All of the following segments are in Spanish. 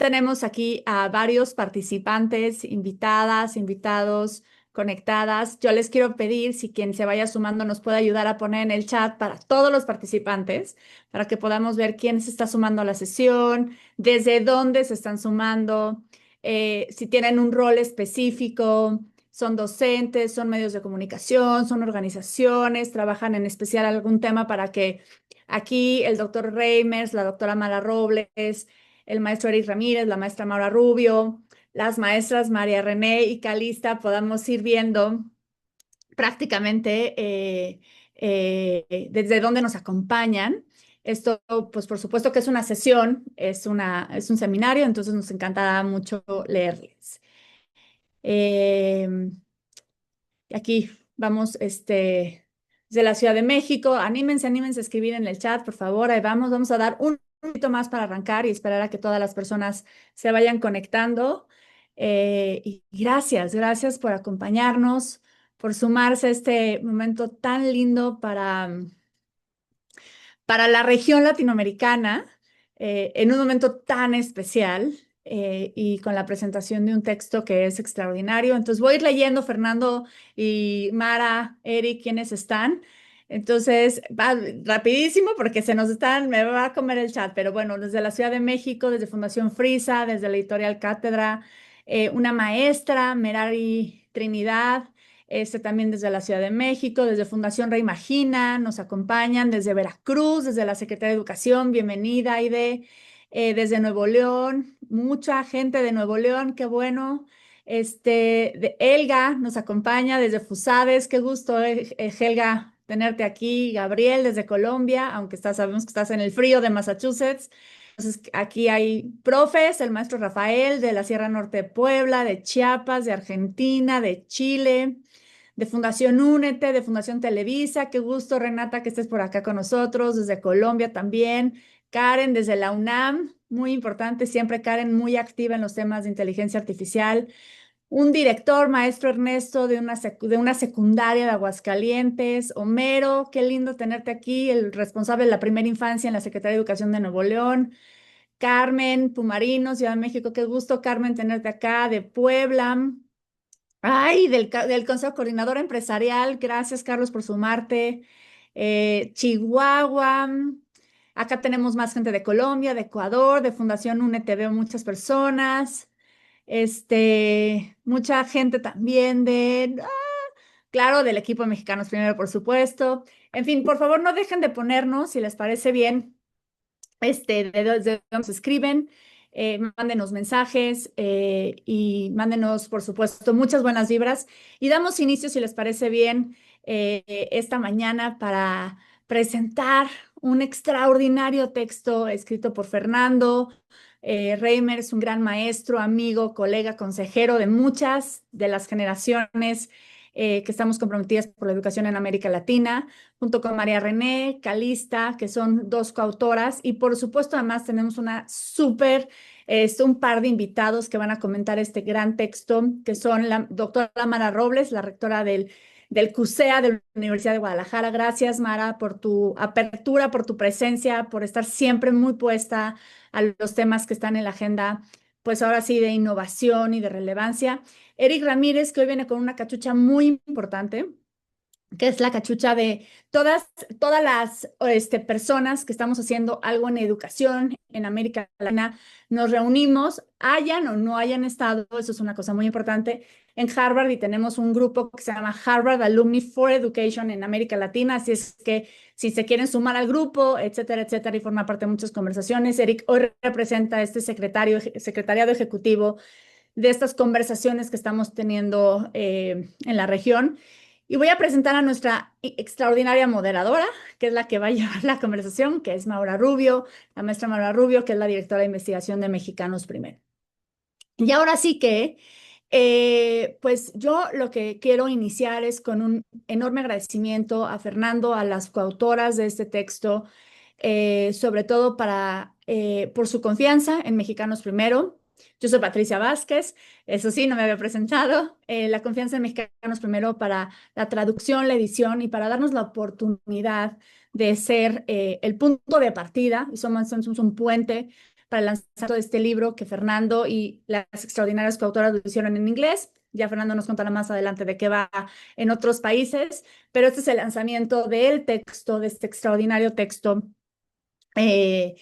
tenemos aquí a varios participantes, invitadas, invitados, conectadas. Yo les quiero pedir si quien se vaya sumando nos puede ayudar a poner en el chat para todos los participantes, para que podamos ver quién se está sumando a la sesión, desde dónde se están sumando, si tienen un rol específico, son docentes, son medios de comunicación, son organizaciones, trabajan en especial algún tema para que aquí el doctor Reimers, la doctora Mara Robles, el maestro Eric Ramírez, la maestra Maura Rubio, las maestras María René y Calista podamos ir viendo prácticamente desde dónde nos acompañan. Esto, pues por supuesto que es una sesión, es un seminario, entonces nos encantará mucho leerles. Eh, Aquí vamos, desde la Ciudad de México. Anímense, anímense a escribir en el chat, por favor. Ahí vamos. Vamos a dar un poquito más para arrancar y esperar a que todas las personas se vayan conectando. Y gracias, gracias por acompañarnos, por sumarse a este momento tan lindo para la región latinoamericana, en un momento tan especial y con la presentación de un texto que es extraordinario. Entonces voy a ir leyendo, Fernando y Mara, Eric, quiénes están. Entonces, va rapidísimo porque me va a comer el chat, pero bueno, desde la Ciudad de México, desde Fundación Frisa, desde la Editorial Cátedra, una maestra, Merari Trinidad, también desde la Ciudad de México, desde Fundación Reimagina, nos acompañan desde Veracruz, desde la Secretaría de Educación, bienvenida, Aide, desde Nuevo León, mucha gente de Nuevo León, qué bueno. De Helga nos acompaña desde Fusades, qué gusto, Helga, tenerte aquí. Gabriel desde Colombia, aunque sabemos que estás en el frío de Massachusetts. Entonces, aquí hay profes, el maestro Rafael de la Sierra Norte de Puebla, de Chiapas, de Argentina, de Chile, de Fundación Únete, de Fundación Televisa. Qué gusto, Renata, que estés por acá con nosotros, desde Colombia también. Karen, desde la UNAM, muy importante, siempre Karen muy activa en los temas de inteligencia artificial. Un director, maestro Ernesto, de una secundaria de Aguascalientes. Homero, qué lindo tenerte aquí, el responsable de la primera infancia en la Secretaría de Educación de Nuevo León. Carmen Pumarino, Ciudad de México, qué gusto, Carmen, tenerte acá, de Puebla. Ay, del Consejo Coordinador Empresarial, gracias Carlos por sumarte. Chihuahua, acá tenemos más gente de Colombia, de Ecuador, de Fundación UNET, veo muchas personas. Mucha gente también claro, del equipo de Mexicanos Primero, por supuesto. En fin, por favor, no dejen de ponernos, si les parece bien, de dónde nos escriben, mándenos mensajes y mándenos, por supuesto, muchas buenas vibras. Y damos inicio, si les parece bien, esta mañana para presentar un extraordinario texto escrito por Fernando Reimers, un gran maestro, amigo, colega, consejero de muchas de las generaciones que estamos comprometidas por la educación en América Latina, junto con María René, Calista, que son dos coautoras, y por supuesto además tenemos un par de invitados que van a comentar este gran texto, que son la doctora Mara Robles, la rectora del CUSEA de la Universidad de Guadalajara. Gracias, Mara, por tu apertura, por tu presencia, por estar siempre muy puesta a los temas que están en la agenda, pues ahora sí, de innovación y de relevancia. Eric Ramírez, que hoy viene con una cachucha muy importante, que es la cachucha de todas las personas que estamos haciendo algo en educación en América Latina, nos reunimos, hayan o no hayan estado, eso es una cosa muy importante, en Harvard, y tenemos un grupo que se llama Harvard Alumni for Education en América Latina, así es que si se quieren sumar al grupo, etcétera, etcétera, y formar parte de muchas conversaciones. Eric hoy representa este secretariado ejecutivo de estas conversaciones que estamos teniendo en la región. Y voy a presentar a nuestra extraordinaria moderadora, que es la que va a llevar la conversación, que es Maura Rubio, la maestra Maura Rubio, que es la directora de investigación de Mexicanos Primero. Y ahora sí que, pues yo lo que quiero iniciar es con un enorme agradecimiento a Fernando, a las coautoras de este texto, sobre todo por su confianza en Mexicanos Primero. Yo soy Patricia Vázquez, eso sí, no me había presentado. La confianza en Mexicanos Primero para la traducción, la edición y para darnos la oportunidad de ser el punto de partida, y somos un puente para el lanzamiento de este libro que Fernando y las extraordinarias coautoras lo hicieron en inglés. Ya Fernando nos contará más adelante de qué va en otros países, pero este es el lanzamiento del texto, de este extraordinario texto eh,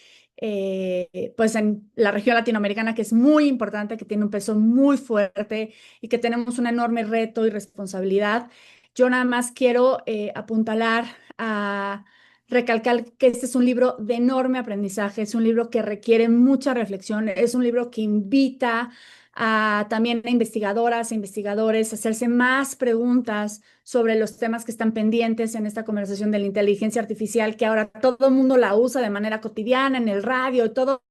pues en la región latinoamericana, que es muy importante, que tiene un peso muy fuerte y que tenemos un enorme reto y responsabilidad. Yo nada más quiero apuntalar a recalcar que este es un libro de enorme aprendizaje, es un libro que requiere mucha reflexión, es un libro que invita a también a investigadoras e investigadores a hacerse más preguntas sobre los temas que están pendientes en esta conversación de la inteligencia artificial, que ahora todo el mundo la usa de manera cotidiana, en el radio, y todo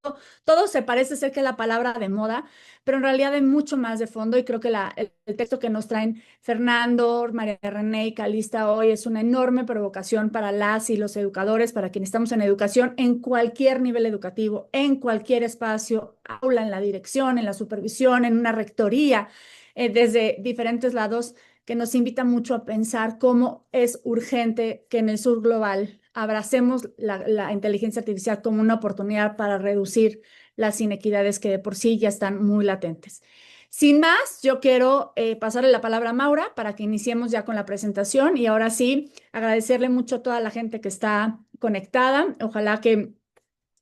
se parece ser que es la palabra de moda, pero en realidad hay mucho más de fondo y creo que el texto que nos traen Fernando, María René y Calista hoy es una enorme provocación para las y los educadores, para quienes estamos en educación, en cualquier nivel educativo, en cualquier espacio, aula, en la dirección, en la supervisión, en una rectoría, desde diferentes lados que nos invita mucho a pensar cómo es urgente que en el sur global abracemos la inteligencia artificial como una oportunidad para reducir las inequidades que de por sí ya están muy latentes. Sin más, yo quiero pasarle la palabra a Maura para que iniciemos ya con la presentación y ahora sí, agradecerle mucho a toda la gente que está conectada. Ojalá que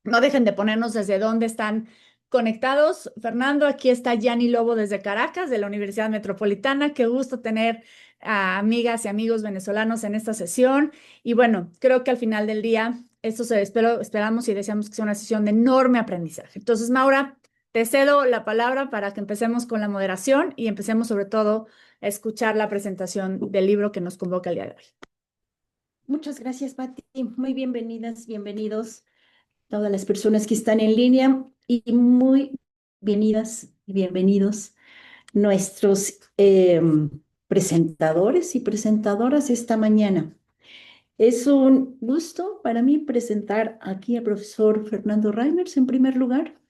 no dejen de ponernos desde dónde están conectados. Fernando, aquí está Yanni Lobo desde Caracas, de la Universidad Metropolitana. Qué gusto tener a amigas y amigos venezolanos en esta sesión. Y bueno, creo que al final del día, esperamos y deseamos que sea una sesión de enorme aprendizaje. Entonces, Maura, te cedo la palabra para que empecemos con la moderación y empecemos sobre todo a escuchar la presentación del libro que nos convoca el día de hoy. Muchas gracias, Pati. Muy bienvenidas, bienvenidos todas las personas que están en línea y muy bienvenidas y bienvenidos nuestros presentadores y presentadoras esta mañana. Es un gusto para mí presentar aquí al profesor Fernando Reimers en primer lugar,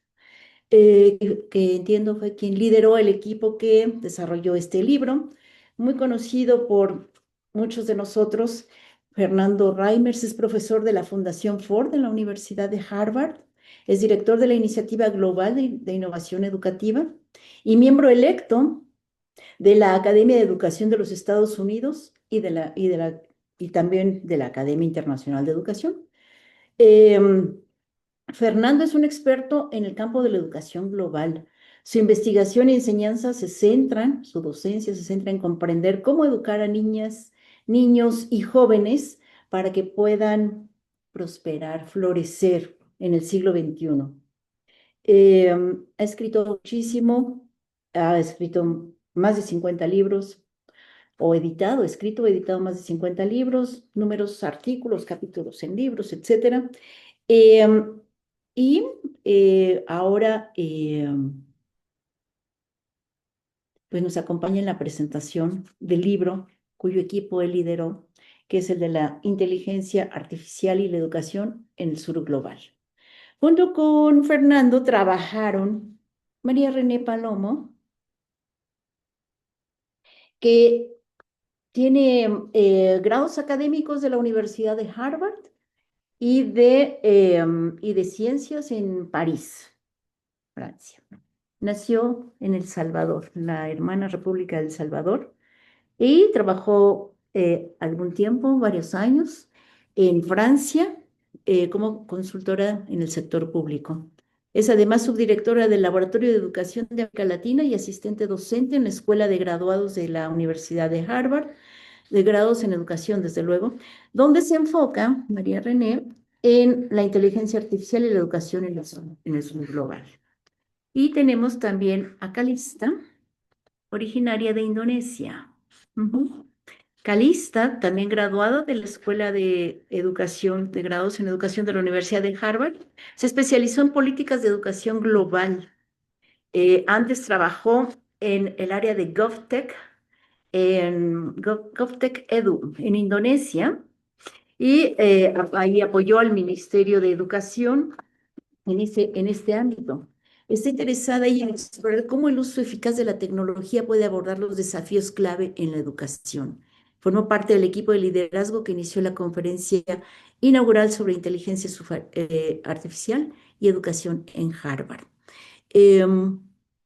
que entiendo fue quien lideró el equipo que desarrolló este libro, muy conocido por muchos de nosotros. Fernando Reimers es profesor de la Fundación Ford en la Universidad de Harvard, es director de la Iniciativa Global de Innovación Educativa y miembro electo de la Academia de Educación de los Estados Unidos y también de la Academia Internacional de Educación. Fernando es un experto en el campo de la educación global. Su investigación y enseñanza su docencia se centra en comprender cómo educar a niñas, niños y jóvenes para que puedan prosperar, florecer en el siglo XXI. Ha escrito muchísimo, ha escrito más de 50 libros, escrito o editado más de 50 libros, numerosos artículos, capítulos en libros, etcétera. Em, y ahora pues nos acompaña en la presentación del libro cuyo equipo él lideró, que es el de la inteligencia artificial y la educación en el sur global. Junto con Fernando trabajaron María René Palomo, que tiene grados académicos de la Universidad de Harvard y de ciencias en París, Francia. Nació en El Salvador, la hermana República del Salvador, y trabajó algún tiempo, varios años, en Francia como consultora en el sector público. Es además subdirectora del Laboratorio de Educación de América Latina y asistente docente en la Escuela de Graduados de la Universidad de Harvard, de grados en educación, desde luego, donde se enfoca, María René, en la inteligencia artificial y la educación en el sur global. Y tenemos también a Calista, originaria de Indonesia. Calista, también graduada de la Escuela de Educación, de grados en Educación de la Universidad de Harvard, se especializó en políticas de educación global. Antes trabajó en el área de GovTech, en GovTech Edu, en Indonesia, y ahí apoyó al Ministerio de Educación en este ámbito. Está interesada ella en explorar cómo el uso eficaz de la tecnología puede abordar los desafíos clave en la educación. Formó parte del equipo de liderazgo que inició la conferencia inaugural sobre inteligencia artificial y Educación en Harvard. Em,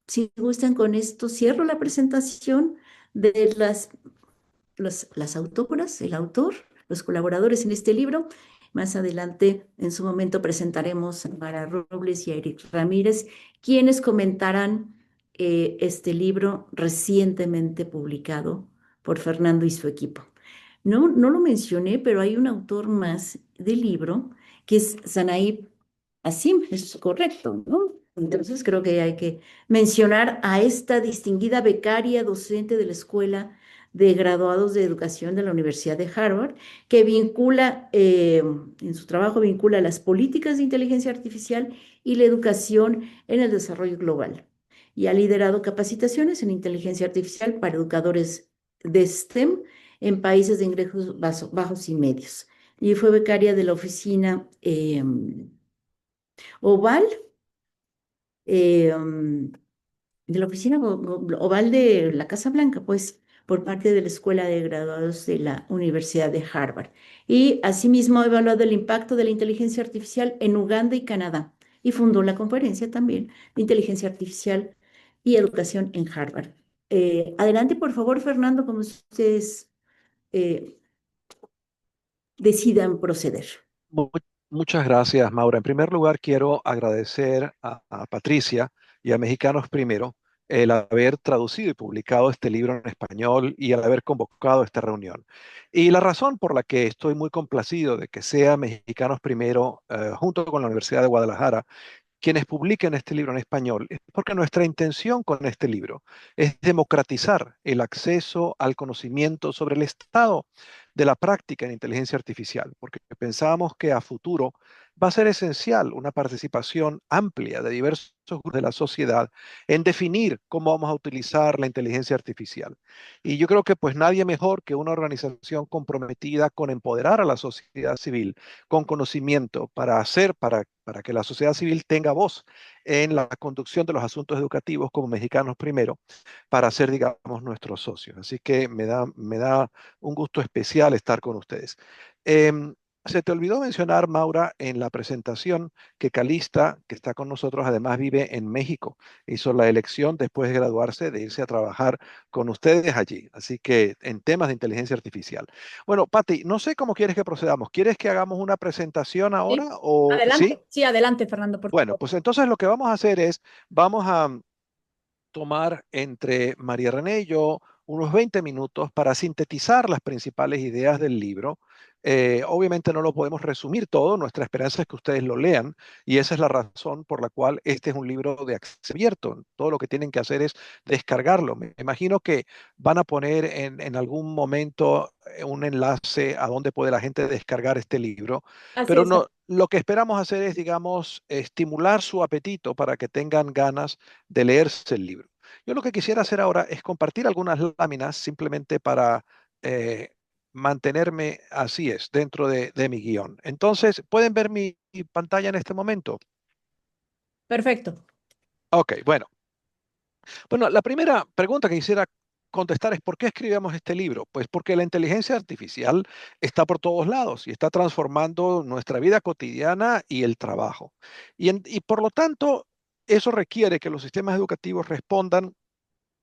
si gustan con esto, cierro la presentación de las autoras, el autor, los colaboradores en este libro. Más adelante, en su momento, presentaremos a Mara Robles y a Eric Ramírez, quienes comentarán este libro recientemente publicado por Fernando y su equipo. No lo mencioné, pero hay un autor más del libro que es Sanaib Asim, es correcto, ¿no? Entonces creo que hay que mencionar a esta distinguida becaria docente de la Escuela de Graduados de Educación de la Universidad de Harvard, que en su trabajo vincula las políticas de inteligencia artificial y la educación en el desarrollo global. Y ha liderado capacitaciones en inteligencia artificial para educadores de STEM en países de ingresos bajos y medios. Y fue becaria de la oficina Oval, de la oficina Oval de la Casa Blanca, pues, por parte de la Escuela de Graduados de la Universidad de Harvard. Y asimismo ha evaluado el impacto de la inteligencia artificial en Uganda y Canadá. Y fundó la conferencia también de inteligencia artificial y educación en Harvard. Adelante, por favor, Fernando, como ustedes eh, decidan proceder. Mu- Muchas gracias, Maura. En primer lugar, quiero agradecer a Patricia y a Mexicanos Primero el haber traducido y publicado este libro en español y el haber convocado esta reunión. Y la razón por la que estoy muy complacido de que sea Mexicanos Primero, junto con la Universidad de Guadalajara, quienes publiquen este libro en español, es porque nuestra intención con este libro es democratizar el acceso al conocimiento sobre el estado de la práctica en inteligencia artificial, porque pensamos que a futuro va a ser esencial una participación amplia de diversos grupos de la sociedad en definir cómo vamos a utilizar la inteligencia artificial. Y yo creo que pues nadie mejor que una organización comprometida con empoderar a la sociedad civil con conocimiento para que la sociedad civil tenga voz en la conducción de los asuntos educativos como Mexicanos Primero, para ser, digamos, nuestros socios. Así que me da un gusto especial estar con ustedes. Em, Se te olvidó mencionar, Maura, en la presentación que Calista, que está con nosotros, además vive en México. Hizo la elección después de graduarse de irse a trabajar con ustedes allí. Así que en temas de inteligencia artificial. Bueno, Patti, no sé cómo quieres que procedamos. ¿Quieres que hagamos una presentación ahora Sí, o sí? adelante. Sí, adelante, Fernando, por Bueno, favor. pues entonces lo que vamos a hacer es, vamos a tomar entre María René y yo unos 20 minutos para sintetizar las principales ideas del libro. Obviamente no lo podemos resumir todo, nuestra esperanza es que ustedes lo lean y esa es la razón por la cual este es un libro de acceso abierto. Todo lo que tienen que hacer es descargarlo. Me imagino que van a poner en algún momento un enlace a donde puede la gente descargar este libro, Así pero es. no, lo que esperamos hacer es, digamos, estimular su apetito para que tengan ganas de leerse el libro. Yo lo que quisiera hacer ahora es compartir algunas láminas simplemente para eh, mantenerme así es, dentro de mi guión. Entonces, ¿pueden ver mi pantalla en este momento? Perfecto. Ok, bueno. Bueno, la primera pregunta que quisiera contestar es ¿por qué escribimos este libro? Pues porque la inteligencia artificial está por todos lados y está transformando nuestra vida cotidiana y el trabajo. Y por lo tanto, eso requiere que los sistemas educativos respondan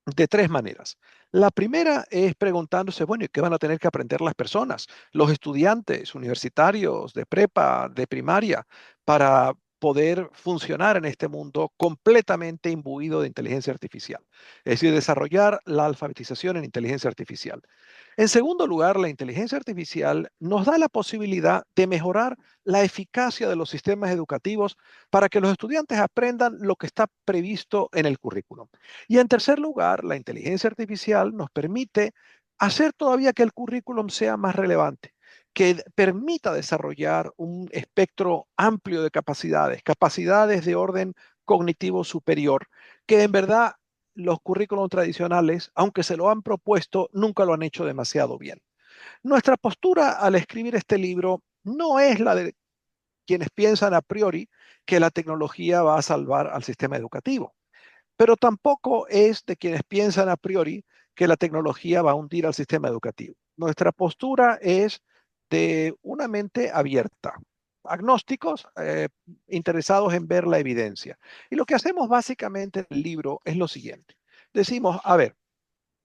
de tres maneras. La primera es preguntándose, bueno, ¿y qué van a tener que aprender las personas, los estudiantes universitarios de prepa, de primaria, para poder funcionar en este mundo completamente imbuido de inteligencia artificial? Es decir, desarrollar la alfabetización en inteligencia artificial. En segundo lugar, la inteligencia artificial nos da la posibilidad de mejorar la eficacia de los sistemas educativos para que los estudiantes aprendan lo que está previsto en el currículum. Y en tercer lugar, la inteligencia artificial nos permite hacer todavía que el currículum sea más relevante, que permita desarrollar un espectro amplio de capacidades, capacidades de orden cognitivo superior, que en verdad los currículos tradicionales, aunque se lo han propuesto, nunca lo han hecho demasiado bien. Nuestra postura al escribir este libro no es la de quienes piensan a priori que la tecnología va a salvar al sistema educativo, pero tampoco es de quienes piensan a priori que la tecnología va a hundir al sistema educativo. Nuestra postura es de una mente abierta, agnósticos interesados en ver la evidencia. Y lo que hacemos básicamente en el libro es lo siguiente. Decimos, a ver,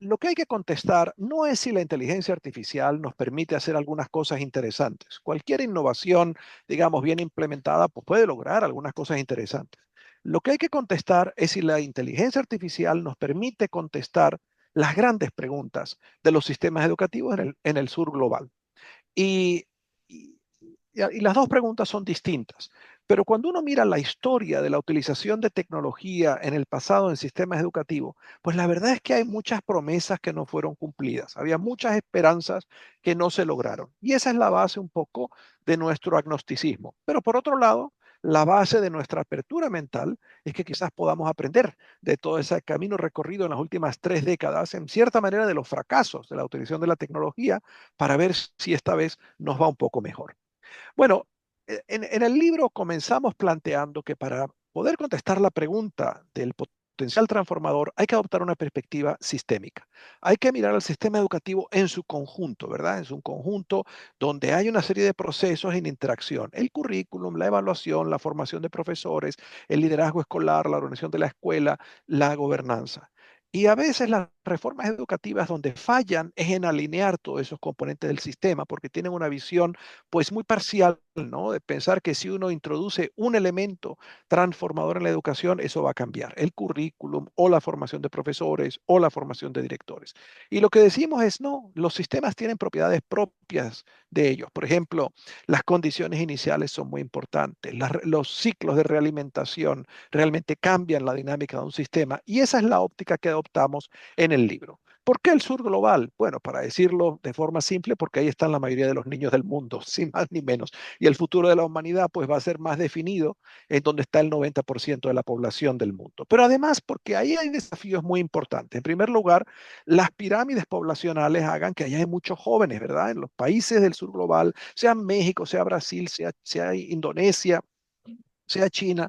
lo que hay que contestar no es si la inteligencia artificial nos permite hacer algunas cosas interesantes. Cualquier innovación, digamos, bien implementada, pues puede lograr algunas cosas interesantes. Lo que hay que contestar es si la inteligencia artificial nos permite contestar las grandes preguntas de los sistemas educativos en el sur global. Y, y- y las dos preguntas son distintas. Pero cuando uno mira la historia de la utilización de tecnología en el pasado en sistemas educativos, pues la verdad es que hay muchas promesas que no fueron cumplidas. Había muchas esperanzas que no se lograron. Y esa es la base un poco de nuestro agnosticismo. Pero por otro lado, la base de nuestra apertura mental es que quizás podamos aprender de todo ese camino recorrido en las últimas 3 décadas, en cierta manera de los fracasos de la utilización de la tecnología, para ver si esta vez nos va un poco mejor. Bueno, en el libro comenzamos planteando que para poder contestar la pregunta del potencial transformador hay que adoptar una perspectiva sistémica. Hay que mirar al sistema educativo en su conjunto, ¿verdad? En su conjunto donde hay una serie de procesos en interacción. El currículum, la evaluación, la formación de profesores, el liderazgo escolar, la organización de la escuela, la gobernanza. Y a veces las reformas educativas donde fallan es en alinear todos esos componentes del sistema porque tienen una visión pues muy parcial, ¿no? De pensar que si uno introduce un elemento transformador en la educación, eso va a cambiar el currículum o la formación de profesores o la formación de directores. Y lo que decimos es, no, los sistemas tienen propiedades propias de ellos. Por ejemplo, las condiciones iniciales son muy importantes. Los ciclos de realimentación realmente cambian la dinámica de un sistema y esa es la óptica que adoptamos en el libro. ¿Por qué el sur global? Bueno, para decirlo de forma simple, porque ahí están la mayoría de los niños del mundo, sin más ni menos. Y el futuro de la humanidad pues va a ser más definido en donde está el 90% de la población del mundo. Pero además porque ahí hay desafíos muy importantes. En primer lugar, las pirámides poblacionales hagan que allá hay muchos jóvenes, ¿verdad? En los países del sur global, sea México, sea Brasil, sea Indonesia, sea China,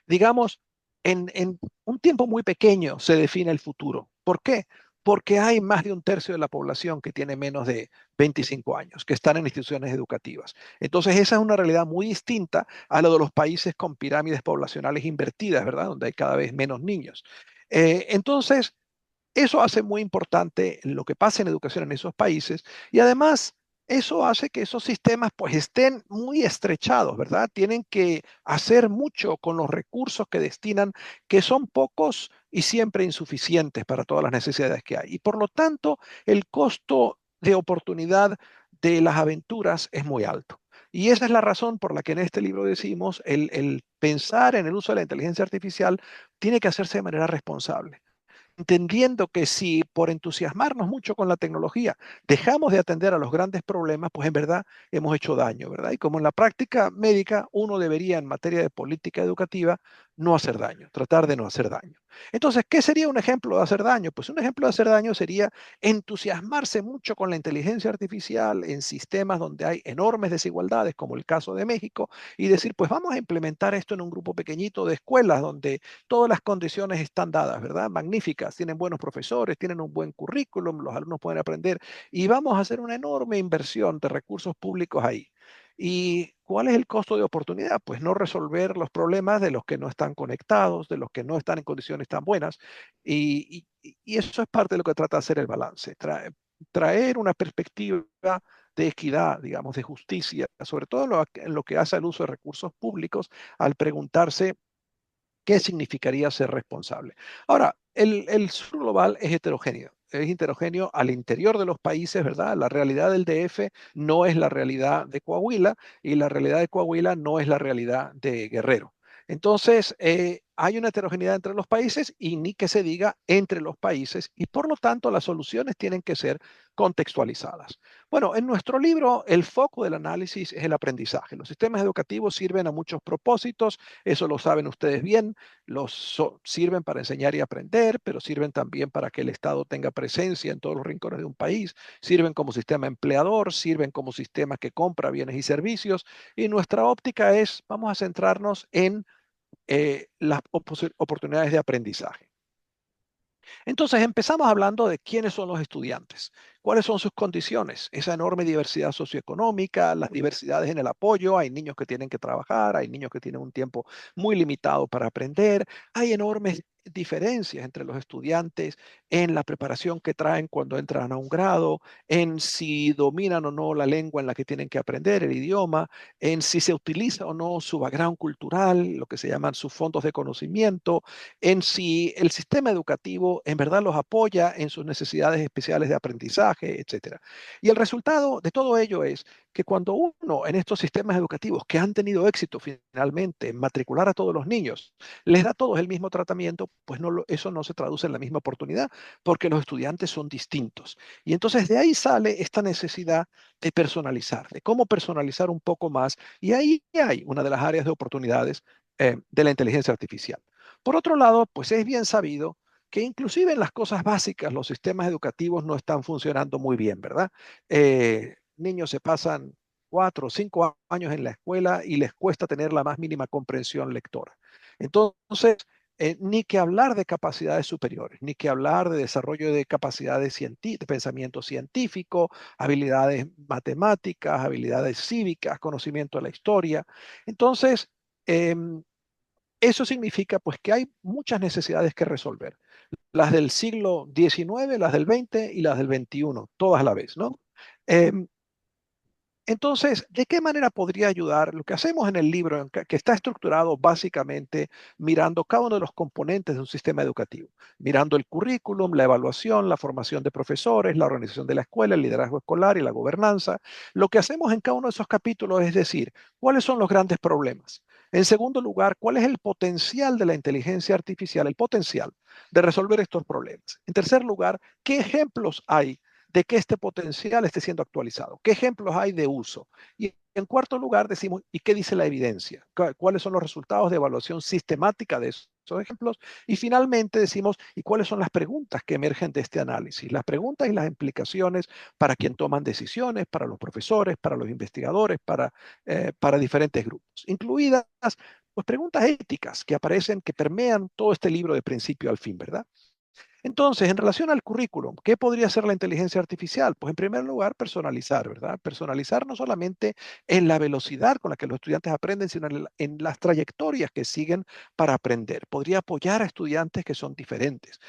digamos, en un tiempo muy pequeño se define el futuro. ¿Por qué? Porque hay más de un tercio de la población que tiene menos de 25 años, que están en instituciones educativas. Entonces, esa es una realidad muy distinta a lo de los países con pirámides poblacionales invertidas, ¿verdad? Donde hay cada vez menos niños. Entonces, eso hace muy importante lo que pasa en educación en esos países y además eso hace que esos sistemas pues estén muy estrechados, ¿verdad? Tienen que hacer mucho con los recursos que destinan, que son pocos y siempre insuficientes para todas las necesidades que hay. Y por lo tanto, el costo de oportunidad de las aventuras es muy alto. Y esa es la razón por la que en este libro decimos, el pensar en el uso de la inteligencia artificial tiene que hacerse de manera responsable, entendiendo que si por entusiasmarnos mucho con la tecnología dejamos de atender a los grandes problemas, pues en verdad hemos hecho daño, ¿verdad? Y como en la práctica médica uno debería en materia de política educativa no hacer daño, tratar de no hacer daño. Entonces, ¿qué sería un ejemplo de hacer daño? Pues un ejemplo de hacer daño sería entusiasmarse mucho con la inteligencia artificial en sistemas donde hay enormes desigualdades, como el caso de México, y decir, pues vamos a implementar esto en un grupo pequeñito de escuelas donde todas las condiciones están dadas, ¿verdad? Magníficas, tienen buenos profesores, tienen un buen currículum, los alumnos pueden aprender y vamos a hacer una enorme inversión de recursos públicos ahí. ¿Y cuál es el costo de oportunidad? Pues no resolver los problemas de los que no están conectados, de los que no están en condiciones tan buenas. Y eso es parte de lo que trata de hacer el balance, traer una perspectiva de equidad, digamos, de justicia, sobre todo en lo que hace al uso de recursos públicos, al preguntarse qué significaría ser responsable. Ahora, el sur global es heterogéneo al interior de los países, ¿verdad? La realidad del DF no es la realidad de Coahuila y la realidad de Coahuila no es la realidad de Guerrero. Entonces, hay una heterogeneidad entre los países y ni que se diga entre los países y por lo tanto las soluciones tienen que ser contextualizadas. Bueno, en nuestro libro el foco del análisis es el aprendizaje. Los sistemas educativos sirven a muchos propósitos, eso lo saben ustedes bien, sirven para enseñar y aprender, pero sirven también para que el Estado tenga presencia en todos los rincones de un país, sirven como sistema empleador, sirven como sistema que compra bienes y servicios, y nuestra óptica es, vamos a centrarnos en las oportunidades de aprendizaje. Entonces empezamos hablando de quiénes son los estudiantes. ¿Cuáles son sus condiciones? Esa enorme diversidad socioeconómica, las diversidades en el apoyo, hay niños que tienen que trabajar, hay niños que tienen un tiempo muy limitado para aprender, hay enormes diferencias entre los estudiantes en la preparación que traen cuando entran a un grado, en si dominan o no la lengua en la que tienen que aprender, el idioma, en si se utiliza o no su background cultural, lo que se llaman sus fondos de conocimiento, en si el sistema educativo en verdad los apoya en sus necesidades especiales de aprendizaje, etcétera. Y el resultado de todo ello es que cuando uno en estos sistemas educativos que han tenido éxito finalmente en matricular a todos los niños, les da a todos el mismo tratamiento, pues eso no se traduce en la misma oportunidad, porque los estudiantes son distintos. Y entonces de ahí sale esta necesidad de personalizar, de cómo personalizar un poco más. Y ahí hay una de las áreas de oportunidades de la inteligencia artificial. Por otro lado, pues es bien sabido que inclusive en las cosas básicas los sistemas educativos no están funcionando muy bien, ¿verdad? Niños se pasan 4 o 5 años en la escuela y les cuesta tener la más mínima comprensión lectora. Entonces, ni que hablar de capacidades superiores, ni que hablar de desarrollo de capacidades de pensamiento científico, habilidades matemáticas, habilidades cívicas, conocimiento de la historia. Entonces, em, eso significa pues que hay muchas necesidades que resolver. Las del siglo XIX, las del XX y las del XXI, todas a la vez, ¿no? Em, entonces, ¿de qué manera podría ayudar lo que hacemos en el libro, que está estructurado básicamente mirando cada uno de los componentes de un sistema educativo? Mirando el currículum, la evaluación, la formación de profesores, la organización de la escuela, el liderazgo escolar y la gobernanza. Lo que hacemos en cada uno de esos capítulos es decir, ¿cuáles son los grandes problemas? En segundo lugar, ¿cuál es el potencial de la inteligencia artificial, el potencial de resolver estos problemas? En tercer lugar, ¿qué ejemplos hay de que este potencial esté siendo actualizado? ¿Qué ejemplos hay de uso? Y en cuarto lugar decimos, ¿y qué dice la evidencia? ¿Cuáles son los resultados de evaluación sistemática de esos ejemplos? Y finalmente decimos, ¿y cuáles son las preguntas que emergen de este análisis? Las preguntas y las implicaciones para quien toman decisiones, para los profesores, para los investigadores, para diferentes grupos, incluidas pues, preguntas éticas que aparecen, que permean todo este libro de principio al fin, ¿verdad? Entonces, en relación al currículum, ¿qué podría hacer la inteligencia artificial? Pues en primer lugar, personalizar, ¿verdad? Personalizar no solamente en la velocidad con la que los estudiantes aprenden, sino en las trayectorias que siguen para aprender. Podría apoyar a estudiantes que son diferentes.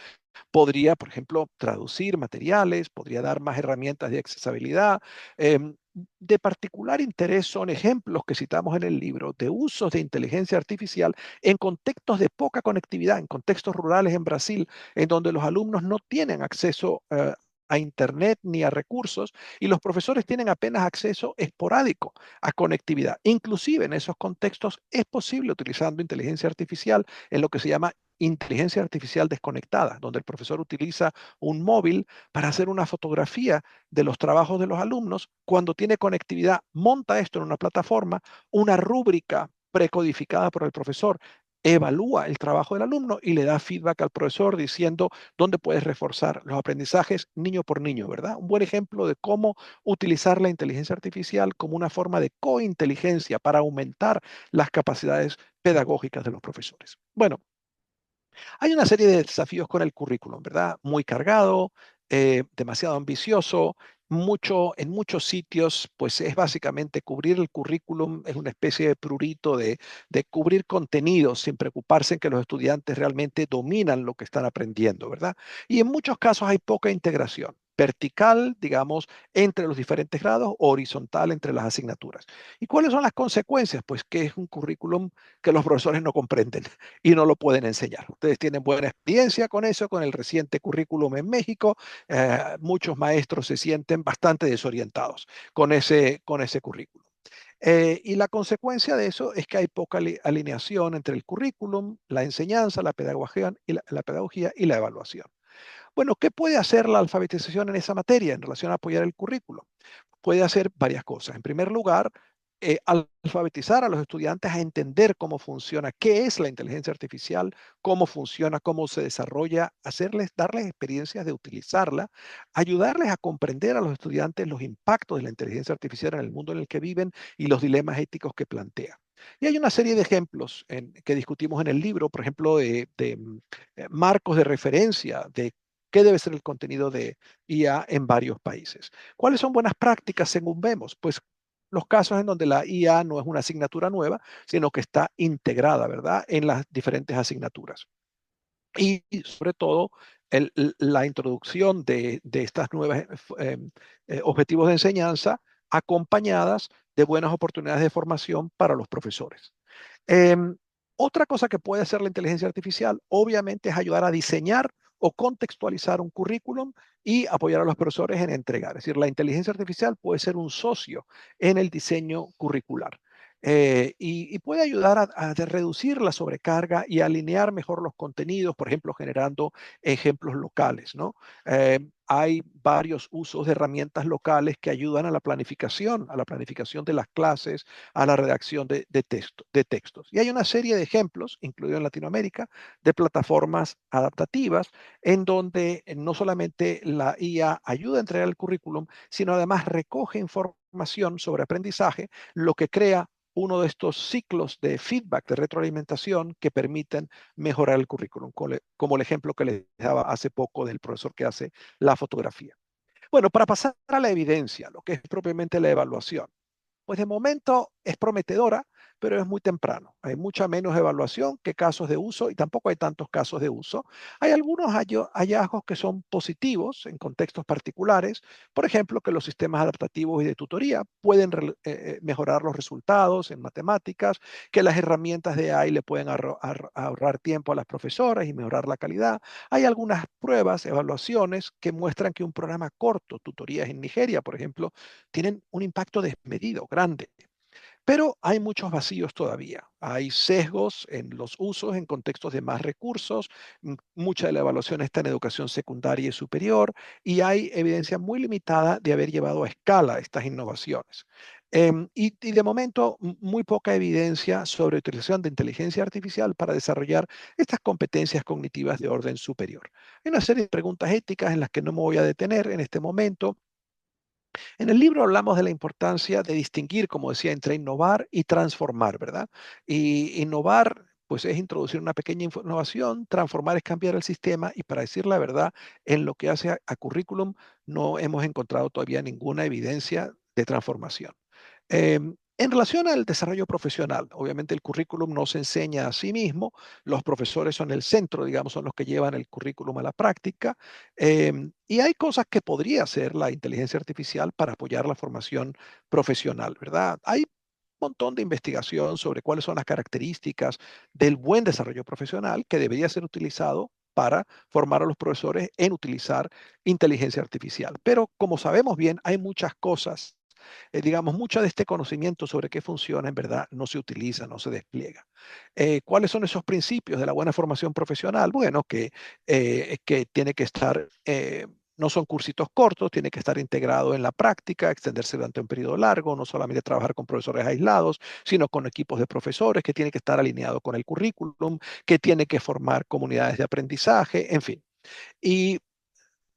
Podría, por ejemplo, traducir materiales, podría dar más herramientas de accesibilidad. De particular interés son ejemplos que citamos en el libro de usos de inteligencia artificial en contextos de poca conectividad, en contextos rurales en Brasil, en donde los alumnos no tienen acceso a Internet ni a recursos y los profesores tienen apenas acceso esporádico a conectividad. Inclusive en esos contextos es posible utilizando inteligencia artificial en lo que se llama inteligencia artificial desconectada, donde el profesor utiliza un móvil para hacer una fotografía de los trabajos de los alumnos. Cuando tiene conectividad, monta esto en una plataforma, una rúbrica precodificada por el profesor, evalúa el trabajo del alumno y le da feedback al profesor diciendo dónde puedes reforzar los aprendizajes niño por niño, ¿verdad? Un buen ejemplo de cómo utilizar la inteligencia artificial como una forma de cointeligencia para aumentar las capacidades pedagógicas de los profesores. Bueno, hay una serie de desafíos con el currículum, ¿verdad? Muy cargado, demasiado ambicioso, en muchos sitios, pues es básicamente cubrir el currículum, es una especie de prurito de cubrir contenidos sin preocuparse en que los estudiantes realmente dominan lo que están aprendiendo, ¿verdad? Y en muchos casos hay poca integración vertical, digamos, entre los diferentes grados, horizontal entre las asignaturas. ¿Y cuáles son las consecuencias? Pues que es un currículum que los profesores no comprenden y no lo pueden enseñar. Ustedes tienen buena experiencia con eso, con el reciente currículum en México. Muchos maestros se sienten bastante desorientados con ese currículum. Y la consecuencia de eso es que hay poca alineación entre el currículum, la enseñanza, la pedagogía y la evaluación. Bueno, ¿qué puede hacer la alfabetización en esa materia en relación a apoyar el currículum? Puede hacer varias cosas. En primer lugar, alfabetizar a los estudiantes a entender cómo funciona, qué es la inteligencia artificial, cómo funciona, cómo se desarrolla, darles experiencias de utilizarla, ayudarles a comprender a los estudiantes los impactos de la inteligencia artificial en el mundo en el que viven y los dilemas éticos que plantea. Y hay una serie de ejemplos que discutimos en el libro, por ejemplo, de marcos de referencia, de qué debe ser el contenido de IA en varios países. ¿Cuáles son buenas prácticas según vemos? Pues los casos en donde la IA no es una asignatura nueva, sino que está integrada, ¿verdad?, en las diferentes asignaturas. Y sobre todo, la introducción de estas nuevas objetivos de enseñanza acompañadas de buenas oportunidades de formación para los profesores. Em, Otra cosa que puede hacer la inteligencia artificial, obviamente, es ayudar a diseñar o contextualizar un currículum y apoyar a los profesores en entregar. Es decir, la inteligencia artificial puede ser un socio en el diseño curricular. Y puede ayudar a reducir la sobrecarga y alinear mejor los contenidos, por ejemplo, generando ejemplos locales, ¿no? Hay varios usos de herramientas locales que ayudan a la planificación de las clases, a la redacción de textos. Y hay una serie de ejemplos, incluido en Latinoamérica, de plataformas adaptativas en donde no solamente la IA ayuda a entregar el currículum, sino además recoge información sobre aprendizaje, lo que crea uno de estos ciclos de feedback, de retroalimentación que permiten mejorar el currículum, como el ejemplo que les daba hace poco del profesor que hace la fotografía. Bueno, para pasar a la evidencia, lo que es propiamente la evaluación. Pues de momento es prometedora, pero es muy temprano. Hay mucha menos evaluación que casos de uso y tampoco hay tantos casos de uso. Hay algunos hallazgos que son positivos en contextos particulares. Por ejemplo, que los sistemas adaptativos y de tutoría pueden mejorar los resultados en matemáticas, que las herramientas de AI le pueden ahorrar tiempo a las profesoras y mejorar la calidad. Hay algunas pruebas, evaluaciones que muestran que un programa corto, tutorías en Nigeria, por ejemplo, tienen un impacto desmedido, grande. Pero hay muchos vacíos todavía. Hay sesgos en los usos en contextos de más recursos. Mucha de la evaluación está en educación secundaria y superior y hay evidencia muy limitada de haber llevado a escala estas innovaciones. Y de momento, muy poca evidencia sobre utilización de inteligencia artificial para desarrollar estas competencias cognitivas de orden superior. Hay una serie de preguntas éticas en las que no me voy a detener en este momento. En el libro hablamos de la importancia de distinguir, como decía, entre innovar y transformar, ¿verdad? Y innovar, pues es introducir una pequeña innovación, transformar es cambiar el sistema y para decir la verdad, en lo que hace a currículum no hemos encontrado todavía ninguna evidencia de transformación. En relación al desarrollo profesional, obviamente el currículum no se enseña a sí mismo, los profesores son el centro, digamos, son los que llevan el currículum a la práctica, y hay cosas que podría hacer la inteligencia artificial para apoyar la formación profesional, ¿verdad? Hay un montón de investigación sobre cuáles son las características del buen desarrollo profesional que debería ser utilizado para formar a los profesores en utilizar inteligencia artificial. Pero como sabemos bien, hay muchas cosas, digamos, mucho de este conocimiento sobre qué funciona en verdad no se utiliza, no se despliega. ¿Cuáles son esos principios de la buena formación profesional? Bueno, que tiene que estar, no son cursitos cortos, tiene que estar integrado en la práctica, extenderse durante un periodo largo, no solamente trabajar con profesores aislados, sino con equipos de profesores, que tiene que estar alineado con el currículum, que tiene que formar comunidades de aprendizaje, en fin. Y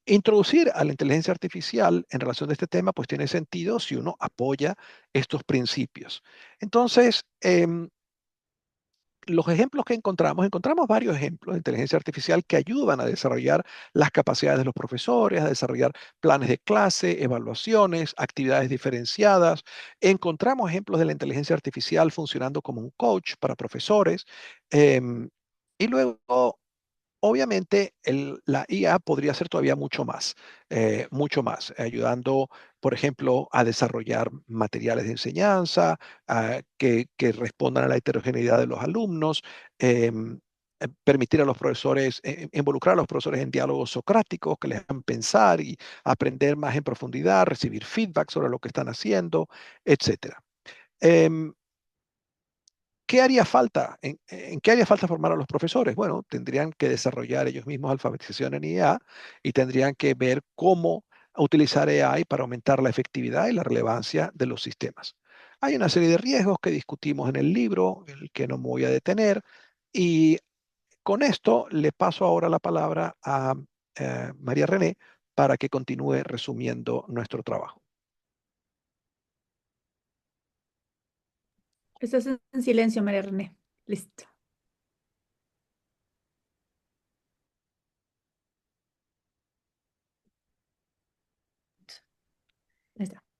introducir a la inteligencia artificial en relación de este tema, pues tiene sentido si uno apoya estos principios. Entonces, los ejemplos que encontramos varios ejemplos de inteligencia artificial que ayudan a desarrollar las capacidades de los profesores, a desarrollar planes de clase, evaluaciones, actividades diferenciadas. Encontramos ejemplos de la inteligencia artificial funcionando como un coach para profesores. em, y luego obviamente, la IA podría hacer todavía mucho más, ayudando, por ejemplo, a desarrollar materiales de enseñanza, que respondan a la heterogeneidad de los alumnos, permitir a los profesores, involucrar a los profesores en diálogos socráticos que les hagan pensar y aprender más en profundidad, recibir feedback sobre lo que están haciendo, etcétera. Em, ¿Qué haría falta? ¿En qué haría falta formar a los profesores? Bueno, tendrían que desarrollar ellos mismos alfabetización en IA y tendrían que ver cómo utilizar AI para aumentar la efectividad y la relevancia de los sistemas. Hay una serie de riesgos que discutimos en el libro, en el que no me voy a detener, y con esto le paso ahora la palabra a María René para que continúe resumiendo nuestro trabajo. Estás en silencio, María René. Listo.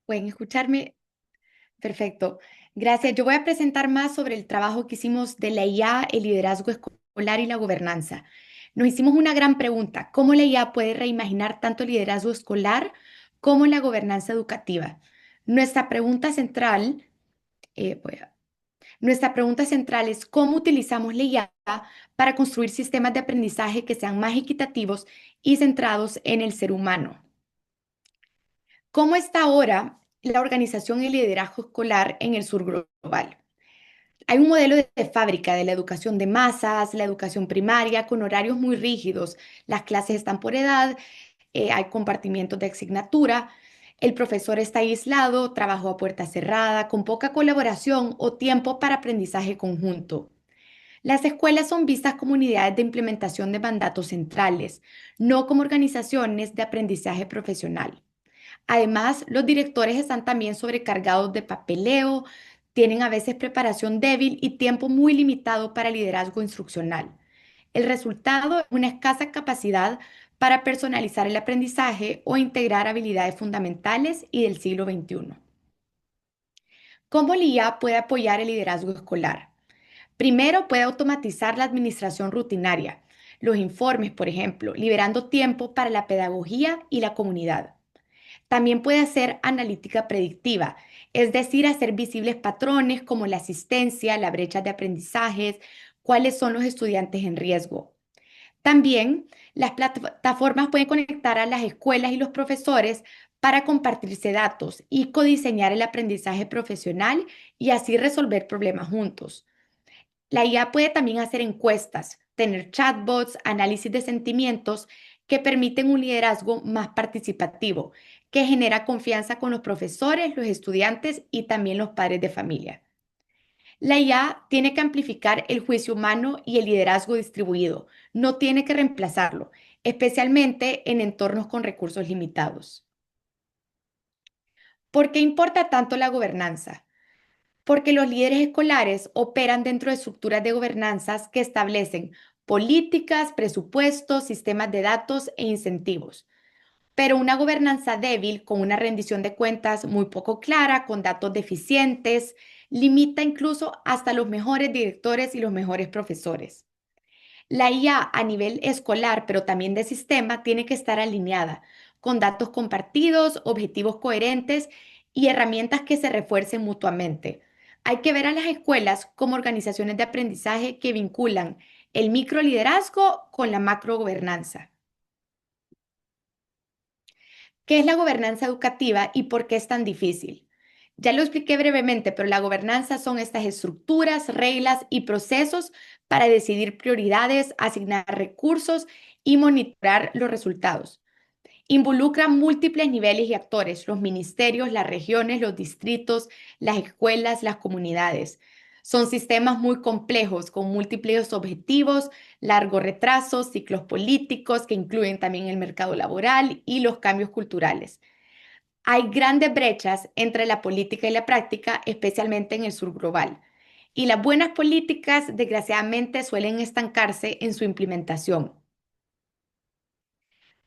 ¿Pueden escucharme? Perfecto. Gracias. Yo voy a presentar más sobre el trabajo que hicimos de la IA, el liderazgo escolar y la gobernanza. Nos hicimos una gran pregunta: ¿cómo la IA puede reimaginar tanto el liderazgo escolar como la gobernanza educativa? Nuestra pregunta central, eh, voy a- nuestra pregunta central es cómo utilizamos la IA para construir sistemas de aprendizaje que sean más equitativos y centrados en el ser humano. ¿Cómo está ahora la organización y el liderazgo escolar en el sur global? Hay un modelo de fábrica de la educación de masas, la educación primaria, con horarios muy rígidos. Las clases están por edad, hay compartimientos de asignatura, el profesor está aislado, trabajo a puerta cerrada, con poca colaboración o tiempo para aprendizaje conjunto. Las escuelas son vistas como unidades de implementación de mandatos centrales, no como organizaciones de aprendizaje profesional. Además, los directores están también sobrecargados de papeleo, tienen a veces preparación débil y tiempo muy limitado para liderazgo instruccional. El resultado es una escasa capacidad para personalizar el aprendizaje o integrar habilidades fundamentales y del siglo XXI. ¿Cómo el IA puede apoyar el liderazgo escolar? Primero, puede automatizar la administración rutinaria, los informes, por ejemplo, liberando tiempo para la pedagogía y la comunidad. También puede hacer analítica predictiva, es decir, hacer visibles patrones como la asistencia, la brecha de aprendizajes, cuáles son los estudiantes en riesgo. También las plataformas pueden conectar a las escuelas y los profesores para compartirse datos y codiseñar el aprendizaje profesional y así resolver problemas juntos. La IA puede también hacer encuestas, tener chatbots, análisis de sentimientos que permiten un liderazgo más participativo, que genera confianza con los profesores, los estudiantes y también los padres de familia. La IA tiene que amplificar el juicio humano y el liderazgo distribuido, no tiene que reemplazarlo, especialmente en entornos con recursos limitados. ¿Por qué importa tanto la gobernanza? Porque los líderes escolares operan dentro de estructuras de gobernanzas que establecen políticas, presupuestos, sistemas de datos e incentivos. Pero una gobernanza débil, con una rendición de cuentas muy poco clara, con datos deficientes, limita incluso hasta los mejores directores y los mejores profesores. La IA a nivel escolar, pero también de sistema, tiene que estar alineada con datos compartidos, objetivos coherentes y herramientas que se refuercen mutuamente. Hay que ver a las escuelas como organizaciones de aprendizaje que vinculan el microliderazgo con la macrogobernanza. ¿Qué es la gobernanza educativa y por qué es tan difícil? Ya lo expliqué brevemente, pero la gobernanza son estas estructuras, reglas y procesos para decidir prioridades, asignar recursos y monitorar los resultados. Involucra múltiples niveles y actores: los ministerios, las regiones, los distritos, las escuelas, las comunidades. Son sistemas muy complejos, con múltiples objetivos, largos retrasos, ciclos políticos que incluyen también el mercado laboral y los cambios culturales. Hay grandes brechas entre la política y la práctica, especialmente en el sur global. Y las buenas políticas, desgraciadamente, suelen estancarse en su implementación.